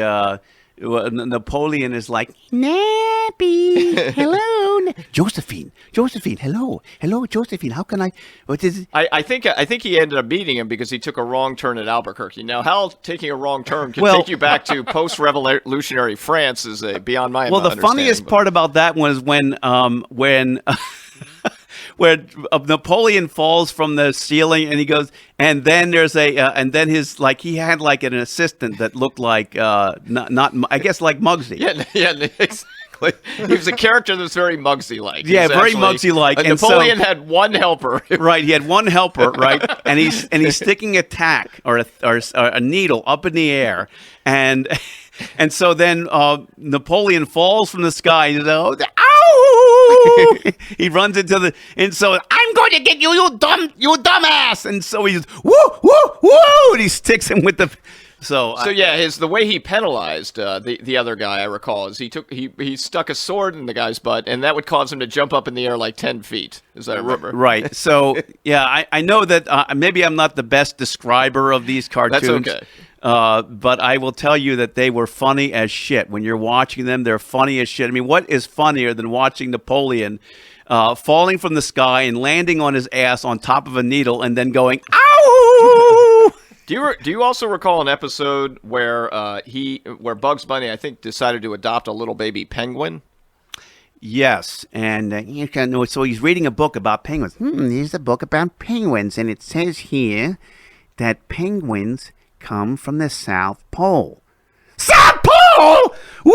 Napoleon is like, Nappy, hello, Josephine, hello, Josephine. How can I? What is it? I think he ended up meeting him because he took a wrong turn at Albuquerque. Now, how taking a wrong turn can take you back to post-revolutionary France is beyond my well. The funniest part about that was when where Napoleon falls from the ceiling and he goes, and then there's and then his, like, he had like an assistant that looked like, not I guess like Muggsy. Yeah, exactly. He was a character that's very Muggsy-like. Yeah, very Muggsy-like. And Napoleon had one helper. Right, he had one helper, right? and he's sticking a tack or a needle up in the air, and so then Napoleon falls from the sky and says, oh, ow! He runs into and so I'm going to get you, you dumbass! And so he's woo, woo, woo! And he sticks him with the. So yeah, the way he penalized the other guy, I recall, is he stuck a sword in the guy's butt, and that would cause him to jump up in the air like 10 feet, as I remember. Right. So yeah, I know that maybe I'm not the best describer of these cartoons. That's okay. But I will tell you that they were funny as shit. When you're watching them, they're funny as shit. I mean, what is funnier than watching Napoleon falling from the sky and landing on his ass on top of a needle and then going, ow! Do you also recall an episode where where Bugs Bunny, I think, decided to adopt a little baby penguin? Yes, and so he's reading a book about penguins. Here's a book about penguins, and it says here that penguins come from the South Pole. South Pole? Woo!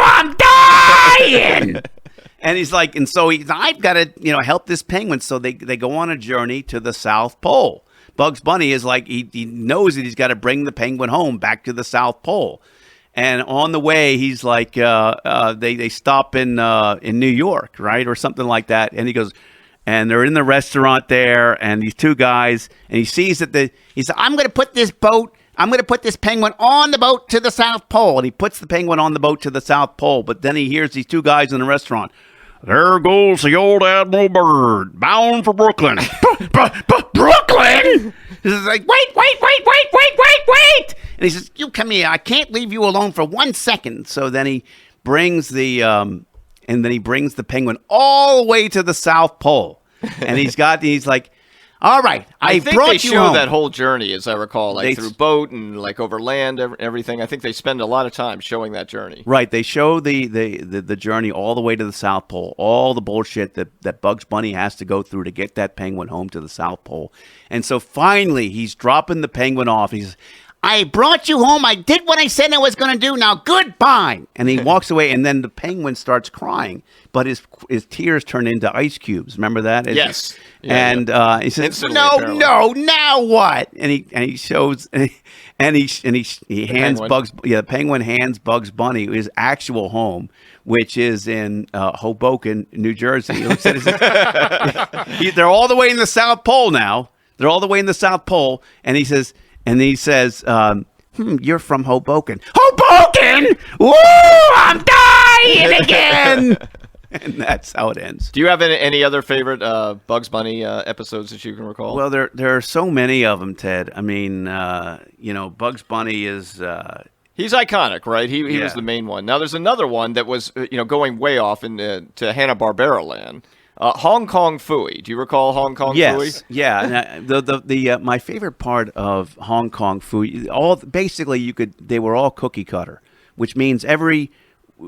I'm dying! And he's like, and so I've got to, help this penguin. So they go on a journey to the South Pole. Bugs Bunny is like, he knows that he's got to bring the penguin home back to the South Pole. And on the way, he's like, they stop in New York, right? Or something like that. And he goes, and they're in the restaurant there, and these two guys, and he sees that he said, I'm going to put this penguin on the boat to the South Pole. And he puts the penguin on the boat to the South Pole. But then he hears these two guys in the restaurant. There goes the old Admiral Byrd, bound for Brooklyn. Brooklyn? He's like, wait. And he says, you come here. I can't leave you alone for 1 second. So then he brings the penguin all the way to the South Pole. And he's like, all right, I think brought they you show home. that whole journey, as I recall, through boat and over land, everything. I think they spend a lot of time showing that journey. Right, they show the journey all the way to the South Pole, all the bullshit that Bugs Bunny has to go through to get that penguin home to the South Pole. And so finally, he's dropping the penguin off. He says, I brought you home. I did what I said I was going to do. Now, goodbye. And he walks away, and then the penguin starts crying, but his tears turn into ice cubes. Remember that? Yes. And he says, Instantly, "No, apparently. now what?" And he shows, and he hands penguin. the penguin hands Bugs Bunny his actual home, which is in Hoboken, New Jersey. He looks at they're all the way in the South Pole now. They're all the way in the South Pole, and he says. You're from Hoboken. Hoboken! Woo! I'm dying again! And that's how it ends. Do you have any other favorite Bugs Bunny episodes that you can recall? Well, there are so many of them, Ted. I mean, Bugs Bunny is... He's iconic, right? He was the main one. Now, there's another one that was, going way off into Hanna-Barbera land. Hong Kong Phooey. Do you recall Hong Kong Phooey? Yes, yeah. And, my favorite part of Hong Kong Phooey, they were all cookie cutter, which means every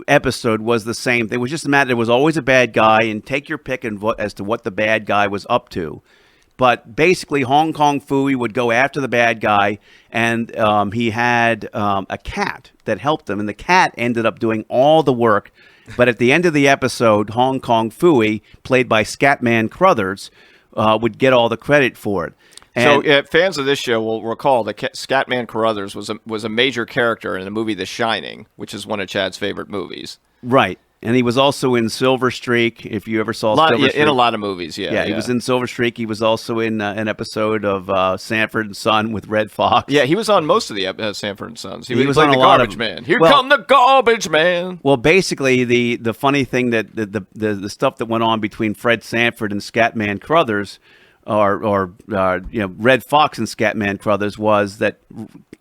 episode was the same. It was just a matter. There was always a bad guy, and take your pick as to what the bad guy was up to. But basically, Hong Kong Phooey would go after the bad guy, and he had a cat that helped him, and the cat ended up doing all the work But at the end of the episode, Hong Kong Phooey, played by Scatman Crothers, would get all the credit for it. And So fans of this show will recall that Scatman Crothers was a major character in the movie The Shining, which is one of Chad's favorite movies. right. And he was also in Silver Streak, if you ever saw Silver Streak. In a lot of movies, yeah. Yeah, he was in Silver Streak. He was also in an episode of Sanford and Son with Red Fox. Yeah, he was on most of the Sanford and Sons. He was on like a the lot garbage of- man. Here well- come the garbage man. Well, basically, the funny thing that the stuff that went on between Fred Sanford and Scatman Crothers, or Red Fox and Scatman Crothers, was that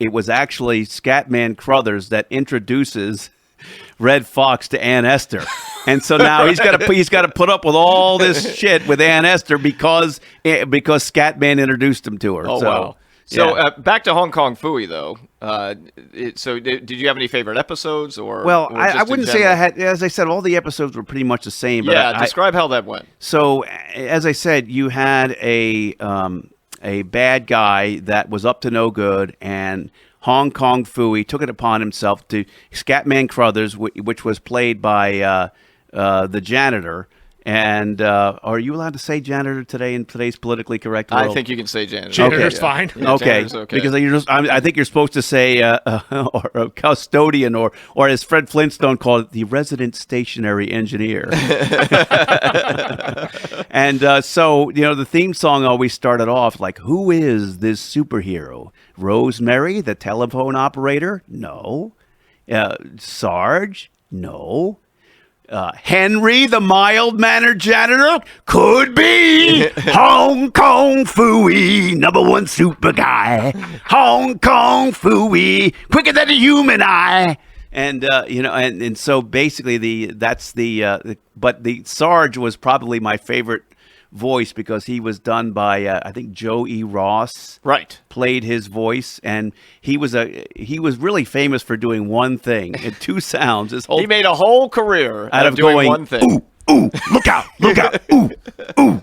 it was actually Scatman Crothers that introduces Red Fox to Aunt Esther, and so now he's got to put up with all this shit with Aunt Esther because Scatman introduced him to her. Oh, so, wow. So yeah. back to Hong Kong Phooey, though. So did you have any favorite episodes? Well, or I just in wouldn't say general? I had. As I said, all the episodes were pretty much the same. But Yeah, I, describe how that went. So, as I said, you had a bad guy that was up to no good, and Hong Kong Phooey took it upon himself to Scatman Crothers, which was played by the janitor. And are you allowed to say janitor today in today's politically correct world? I think you can say janitor. Janitor's Okay. fine. Yeah, Okay. janitor's okay. Because I think you're supposed to say or a custodian, or as Fred Flintstone called it, the resident stationary engineer. And so the theme song always started off like, "Who is this superhero? Rosemary, the telephone operator? No. Sarge? No. Henry, the mild-mannered janitor? Could be. Hong Kong Phooey, #1 super guy. Hong Kong Phooey, quicker than a human eye." And and so basically but the Sarge was probably my favorite voice because he was done by I think Joe E. Ross. Right. Played his voice, and he was really famous for doing one thing and two sounds. He made a whole career out of doing going, one thing. Ooh, look out, ooh, ooh.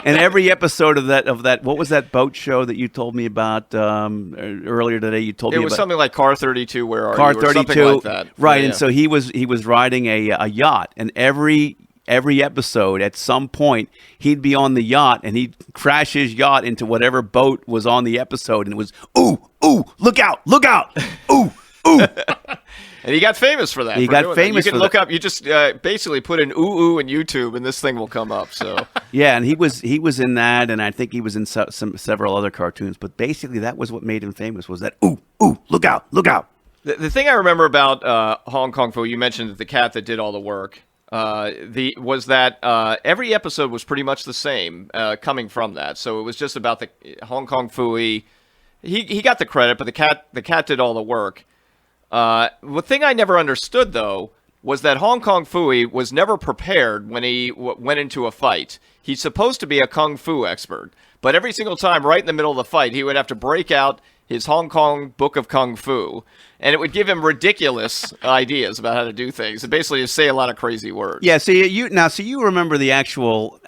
And every episode of that, what was that boat show that you told me about earlier today? You told It me was about something like Car 32, Where Are Car You? Or 32, something like that. right? Yeah. And so he was riding a yacht, and every episode, at some point, he'd be on the yacht, and he'd crash his yacht into whatever boat was on the episode, and it was ooh, look out, ooh. And he got famous for that. He for got doing famous that. You can for look that. up. You just basically put in ooh in YouTube, and this thing will come up. So Yeah, and he was in that, and I think he was in several other cartoons. But basically, that was what made him famous. Was that ooh, look out. the thing I remember about Hong Kong Phooey, you mentioned that the cat that did all the work. Was that every episode was pretty much the same coming from that. So it was just about the Hong Kong Phooey. He got the credit, but the cat did all the work. The thing I never understood, though, was that Hong Kong Phooey was never prepared when he went into a fight. He's supposed to be a kung fu expert, but every single time, right in the middle of the fight, he would have to break out his Hong Kong Book of Kung Fu, and it would give him ridiculous ideas about how to do things, and basically just say a lot of crazy words. Yeah, so you remember the actual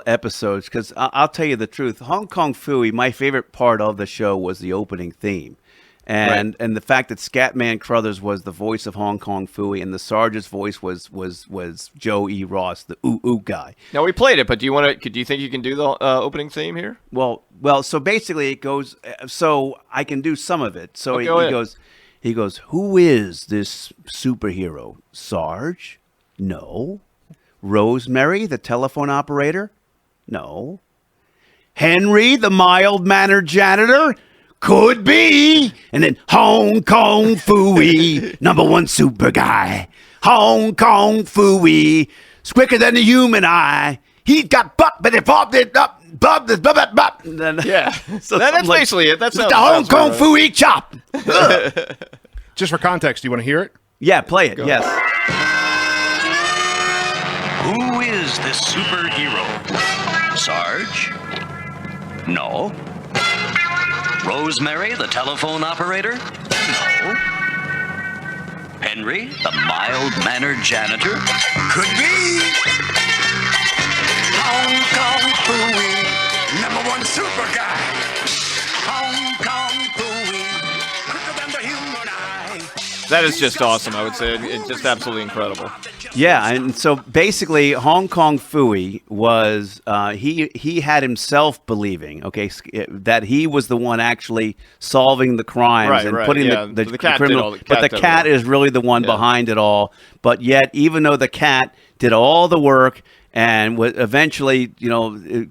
episodes, because I'll tell you the truth. Hong Kong Phooey, my favorite part of the show was the opening theme. And the fact that Scatman Crothers was the voice of Hong Kong Phooey, and the Sarge's voice was Joe E. Ross, the ooh guy. Now we played it, but do you think you can do the opening theme here? Well. So basically, it goes. So I can do some of it. So Okay, he goes. Who is this superhero? Sarge? No. Rosemary, the telephone operator? No. Henry, the mild-mannered janitor? Could be. And then Hong Kong Phooey, #1 super guy. Hong Kong Phooey, it's quicker than the human eye. He's got Yeah. So that's basically it. That's the Hong Kong Phooey chop. Just for context, do you want to hear it? Yeah, play it. Yes. Who is this superhero? Sarge? No. Rosemary, the telephone operator? No. Henry, the mild-mannered janitor? Could be. Hong Kong Phooey, #1 super guy. Hong Kong Phooey, quicker than the human eye. That is just awesome, I would say. It's just absolutely incredible. Yeah, and so basically, Hong Kong Phooey was he had himself believing, that he was the one actually solving the crimes and putting the cat criminal. did all, but the cat is really the one behind it all. But yet, even though the cat did all the work. And eventually,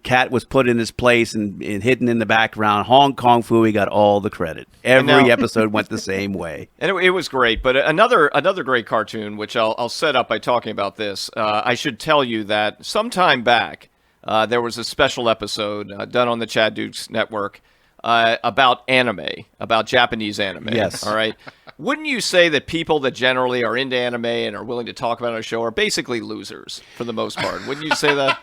Cat was put in his place and hidden in the background. Hong Kong Phooey got all the credit. Every episode went the same way. And it was great. But another great cartoon, which I'll set up by talking about this. I should tell you that sometime back, there was a special episode done on the Chad Dukes Network about anime, about Japanese anime. Yes. All right. Wouldn't you say that people that generally are into anime and are willing to talk about it on a show are basically losers for the most part? Wouldn't you say that?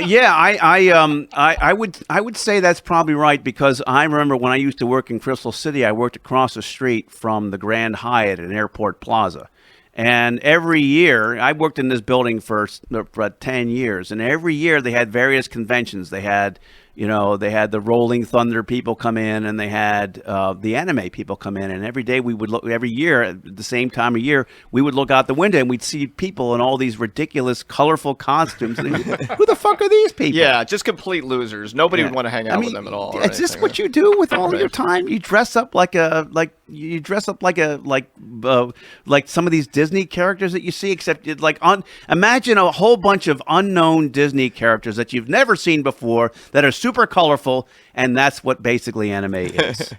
Yeah, I would say that's probably right, because I remember when I used to work in Crystal City, I worked across the street from the Grand Hyatt in Airport Plaza. And every year, I worked in this building for 10 years, and every year they had various conventions. They had the Rolling Thunder people come in, and they had the anime people come in. And every day every year at the same time of year, we would look out the window and we'd see people in all these ridiculous, colorful costumes. And who the fuck are these people? Yeah, just complete losers. Nobody would want to hang out with them at all. Is this what you do with all your time? You dress up like some of these Disney characters that you see, except imagine a whole bunch of unknown Disney characters that you've never seen before that are super colorful, and that's what basically anime is.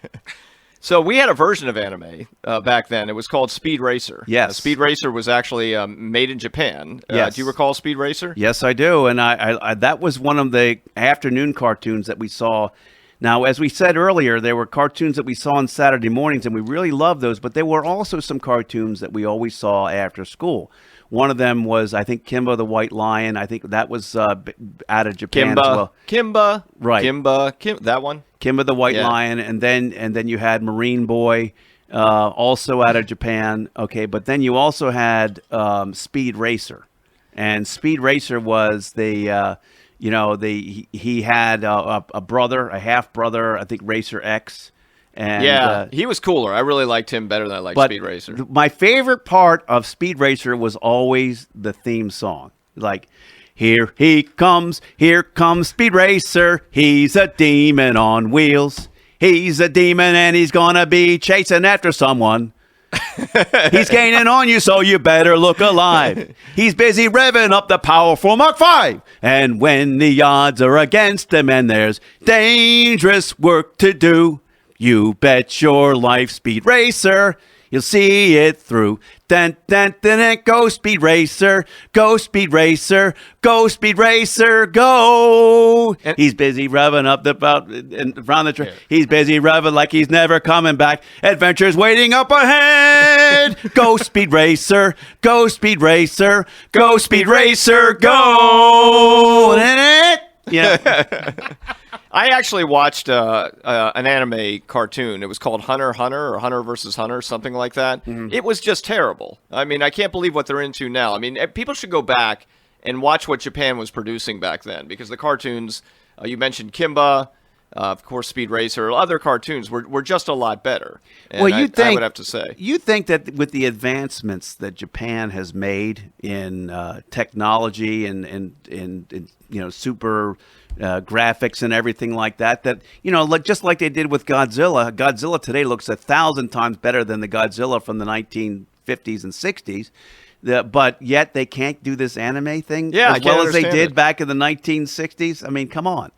So we had a version of anime back then. It was called Speed Racer. Yes. Speed Racer was actually made in Japan. Yes. Do you recall Speed Racer? Yes, I do. And I that was one of the afternoon cartoons that we saw. Now, as we said earlier, there were cartoons that we saw on Saturday mornings, and we really loved those. But there were also some cartoons that we always saw after school. One of them was, I think, Kimba the White Lion. I think that was out of Japan as well. Kimba. Right. Kimba, that one? Kimba the White Lion, and then you had Marine Boy, also out of Japan. Okay, but then you also had Speed Racer, and Speed Racer was he had a brother, a half brother, I think Racer X. And, he was cooler. I really liked him better than I liked Speed Racer. My favorite part of Speed Racer was always the theme song. Like, here comes Speed Racer. He's a demon on wheels. He's a demon and he's gonna be chasing after someone. He's gaining on you, so you better look alive. He's busy revving up the powerful Mach 5. And when the odds are against him and there's dangerous work to do, you bet your life, Speed Racer, you'll see it through. Dun, dun, dun, dun, go Speed Racer, go Speed Racer, go Speed Racer, go. He's busy revving up around the track. He's busy revving like he's never coming back. Adventure's waiting up ahead. Go Speed Racer, go Speed Racer, go Speed Racer, go. Yeah. I actually watched an anime cartoon. It was called Hunter x Hunter or Hunter versus Hunter, something like that. Mm-hmm. It was just terrible. I mean, I can't believe what they're into now. I mean, people should go back and watch what Japan was producing back then, because the cartoons, you mentioned Kimba, of course, Speed Racer, other cartoons were just a lot better. And I would have to say. You think that with the advancements that Japan has made in technology and super graphics and everything like that, just like they did with Godzilla today looks 1,000 times better than the Godzilla from the 1950s and 60s. But yet they can't do this anime thing as well as they did back in the 1960s. I mean, come on.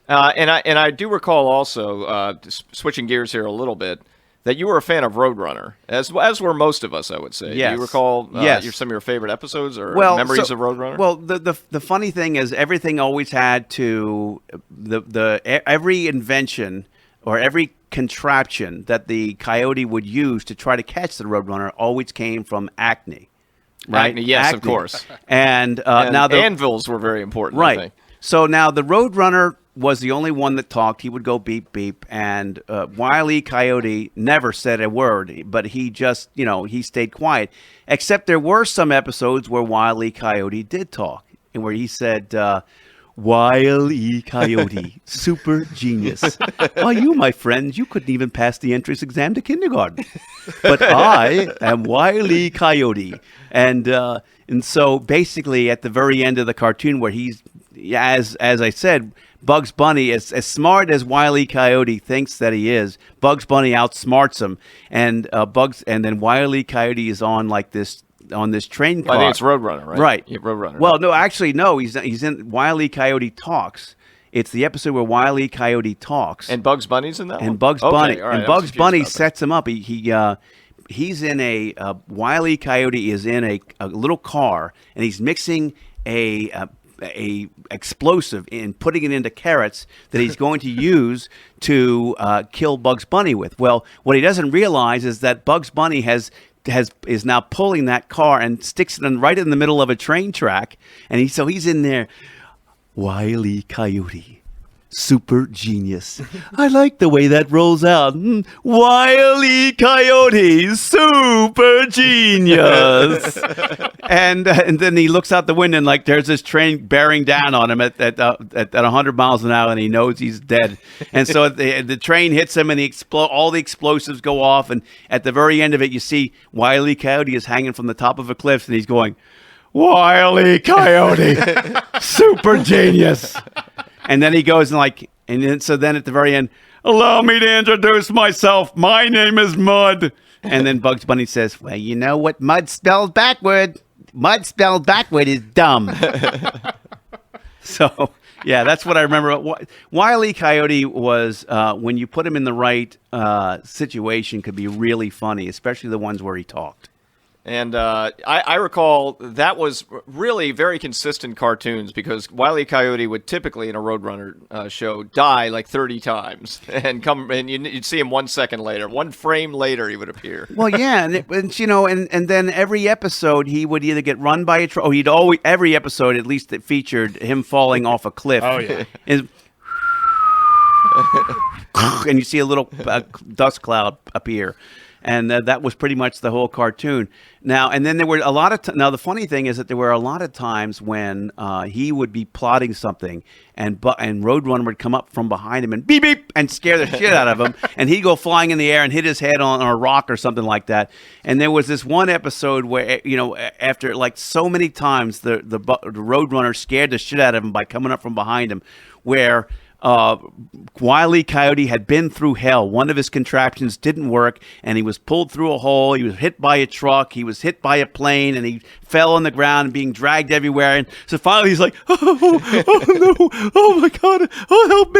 And I do recall also, switching gears here a little bit, that you were a fan of Roadrunner, as were most of us, I would say. Yes. Do you recall some of your favorite episodes or memories of Roadrunner? Well, the funny thing is everything always had to every invention or every contraption that the Coyote would use to try to catch the Roadrunner always came from Acme. Right? Acme, yes, of course. And now the anvils were very important, right. I think. So now the Roadrunner was the only one that talked. He would go beep, beep. And Wile E. Coyote never said a word, but he just, he stayed quiet. Except there were some episodes where Wile E. Coyote did talk, and where he said, Wile E. Coyote, super genius. Why, you, my friend, you couldn't even pass the entrance exam to kindergarten. But I am Wile E. Coyote. And And so basically at the very end of the cartoon where he's, as I said, Bugs Bunny, as smart as Wile E. Coyote thinks that he is, Bugs Bunny outsmarts him. And then Wile E. Coyote is on this train car. I think it's Roadrunner, right? Right. Yeah, Roadrunner. Well, no, actually, no. He's in Wile E. Coyote Talks. It's the episode where Wile E. Coyote talks. And Bugs Bunny's in that one? And Bugs Okay, Bunny. all right, And Bugs Bunny sets him up. He's in a Wile E. Coyote is in a little car, and he's mixing a explosive and putting it into carrots that he's going to use to kill Bugs Bunny with. Well, what he doesn't realize is that Bugs Bunny is now pulling that car and sticks it right in the middle of a train track, and he's in there. Wile E. Coyote, super genius. I like the way that rolls out. Wile E. Coyote, super genius. and then he looks out the window and there's this train bearing down on him at 100 miles an hour, and he knows he's dead. And so the train hits him, and all the explosives go off. And at the very end of it, you see Wile E. Coyote is hanging from the top of a cliff, and he's going, Wile E. Coyote, super genius. And then he goes so then at the very end, allow me to introduce myself. My name is Mud. And then Bugs Bunny says, well, you know what mud spells backward? Mud spelled backward is dumb. So, yeah, that's what I remember. Wile E. Coyote was, when you put him in the right situation, could be really funny, especially the ones where he talked. And I recall that was really very consistent cartoons, because Wile E. Coyote would typically in a Roadrunner show die like 30 times and you'd see him 1 second later, 1 frame later he would appear. Well, yeah, and then every episode he would either get run by a truck, or every episode at least that featured him falling off a cliff. Oh yeah. And you see a little dust cloud appear. And that was pretty much the whole cartoon. Now, and then there were a lot of now the funny thing is that there were a lot of times when he would be plotting something, and Roadrunner would come up from behind him and beep beep and scare the shit out of him, and he'd go flying in the air and hit his head on a rock or something like that. And there was this one episode where after so many times the Roadrunner scared the shit out of him by coming up from behind him, where Wile E. Coyote had been through hell. One of his contraptions didn't work, and he was pulled through a hole. He was hit by a truck. He was hit by a plane, and he fell on the ground and being dragged everywhere. And so finally he's like, oh no, oh my God, oh help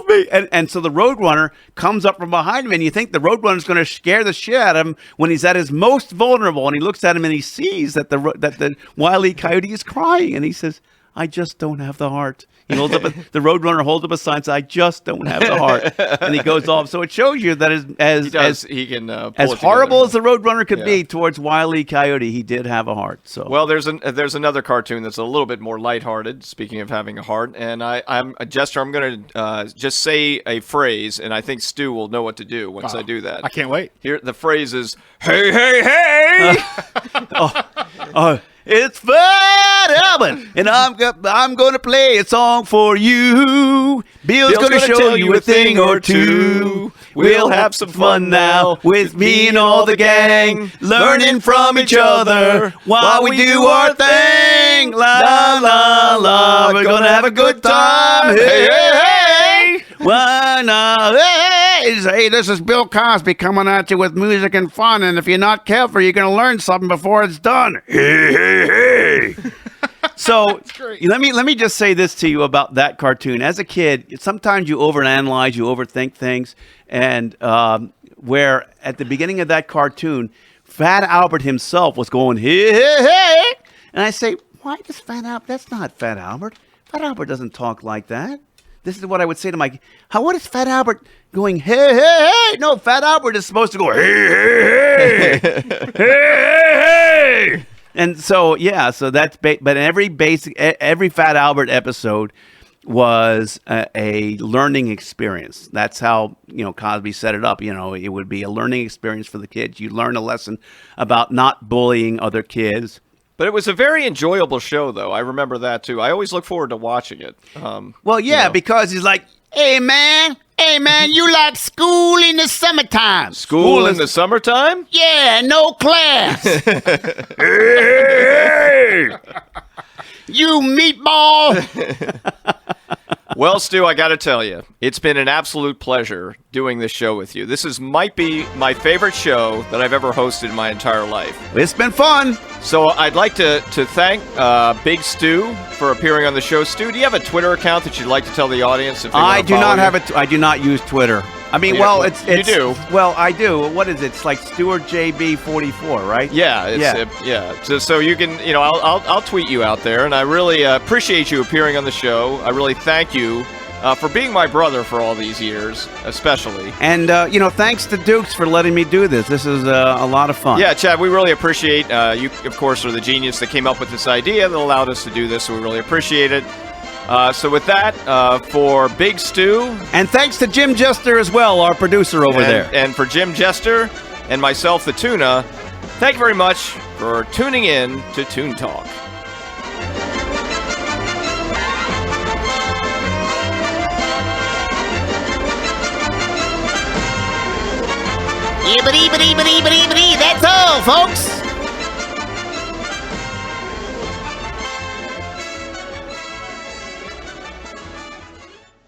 me. And so the Roadrunner comes up from behind him, and you think the Roadrunner's going to scare the shit out of him when he's at his most vulnerable. And he looks at him and he sees that the Wile E. Coyote is crying, and he says, I just don't have the heart. He holds up the Roadrunner holds up a sign, says, "I just don't have the heart," and he goes off. So it shows you that as horrible as the Roadrunner could be towards Wile E. Coyote, he did have a heart. So there's another cartoon that's a little bit more lighthearted. Speaking of having a heart, and I'm a Jester. I'm going to just say a phrase, and I think Stu will know what to do once I do that. I can't wait. Here, the phrase is, "Hey, hey, hey!" It's Fat Albert, and I'm gonna play a song for you. Bill's gonna show you a thing or two. We'll have some fun now with me and all the gang, learning from each other while we do our thing. La la la, we're gonna have a good time. Hey hey hey, why not? Hey, this is Bill Cosby coming at you with music and fun, and if you're not careful, you're going to learn something before it's done. Hey, hey, hey. So let me just say this to you about that cartoon. As a kid, sometimes you overanalyze, you overthink things, and where at the beginning of that cartoon, Fat Albert himself was going, hey, hey, hey. And I say, why does Fat Albert? That's not Fat Albert. Fat Albert doesn't talk like that. This is what I would say to my, what is Fat Albert going, hey, hey, hey? No, Fat Albert is supposed to go, hey, hey, hey, hey, hey, hey. And so, yeah, so that's, but every Fat Albert episode was a learning experience. That's how, Cosby set it up. It would be a learning experience for the kids. You learn a lesson about not bullying other kids. But it was a very enjoyable show, though. I remember that, too. I always look forward to watching it. Because he's like, hey, man, Hey, man, you like school in the summertime. School in the summertime? Yeah, no class. Hey! You meatball. Well, Stu, I got to tell you, it's been an absolute pleasure doing this show with you. This might be my favorite show that I've ever hosted in my entire life. It's been fun. So I'd like to thank Big Stu for appearing on the show. Stu, do you have a Twitter account that you'd like to tell the audience? If they I want to do not follow have you? it. I do not use Twitter. I mean, Yeah, well, well, it's you do. Well, I do. What is it? It's like Stuart JB44, right? Yeah, yeah. So you can, I'll tweet you out there, and I really appreciate you appearing on the show. I really thank you for being my brother for all these years, especially. And thanks to Dukes for letting me do this. This is a lot of fun. Yeah, Chad, we really appreciate you. Of course, are the genius that came up with this idea that allowed us to do this. So we really appreciate it. So with that, for Big Stu, And thanks to Jim Jester as well, our producer over there. and for Jim Jester and myself, the Tuna, thank you very much for tuning in to Toon Talk. Yibbity, bitty, bitty, bitty, bitty. That's all, folks.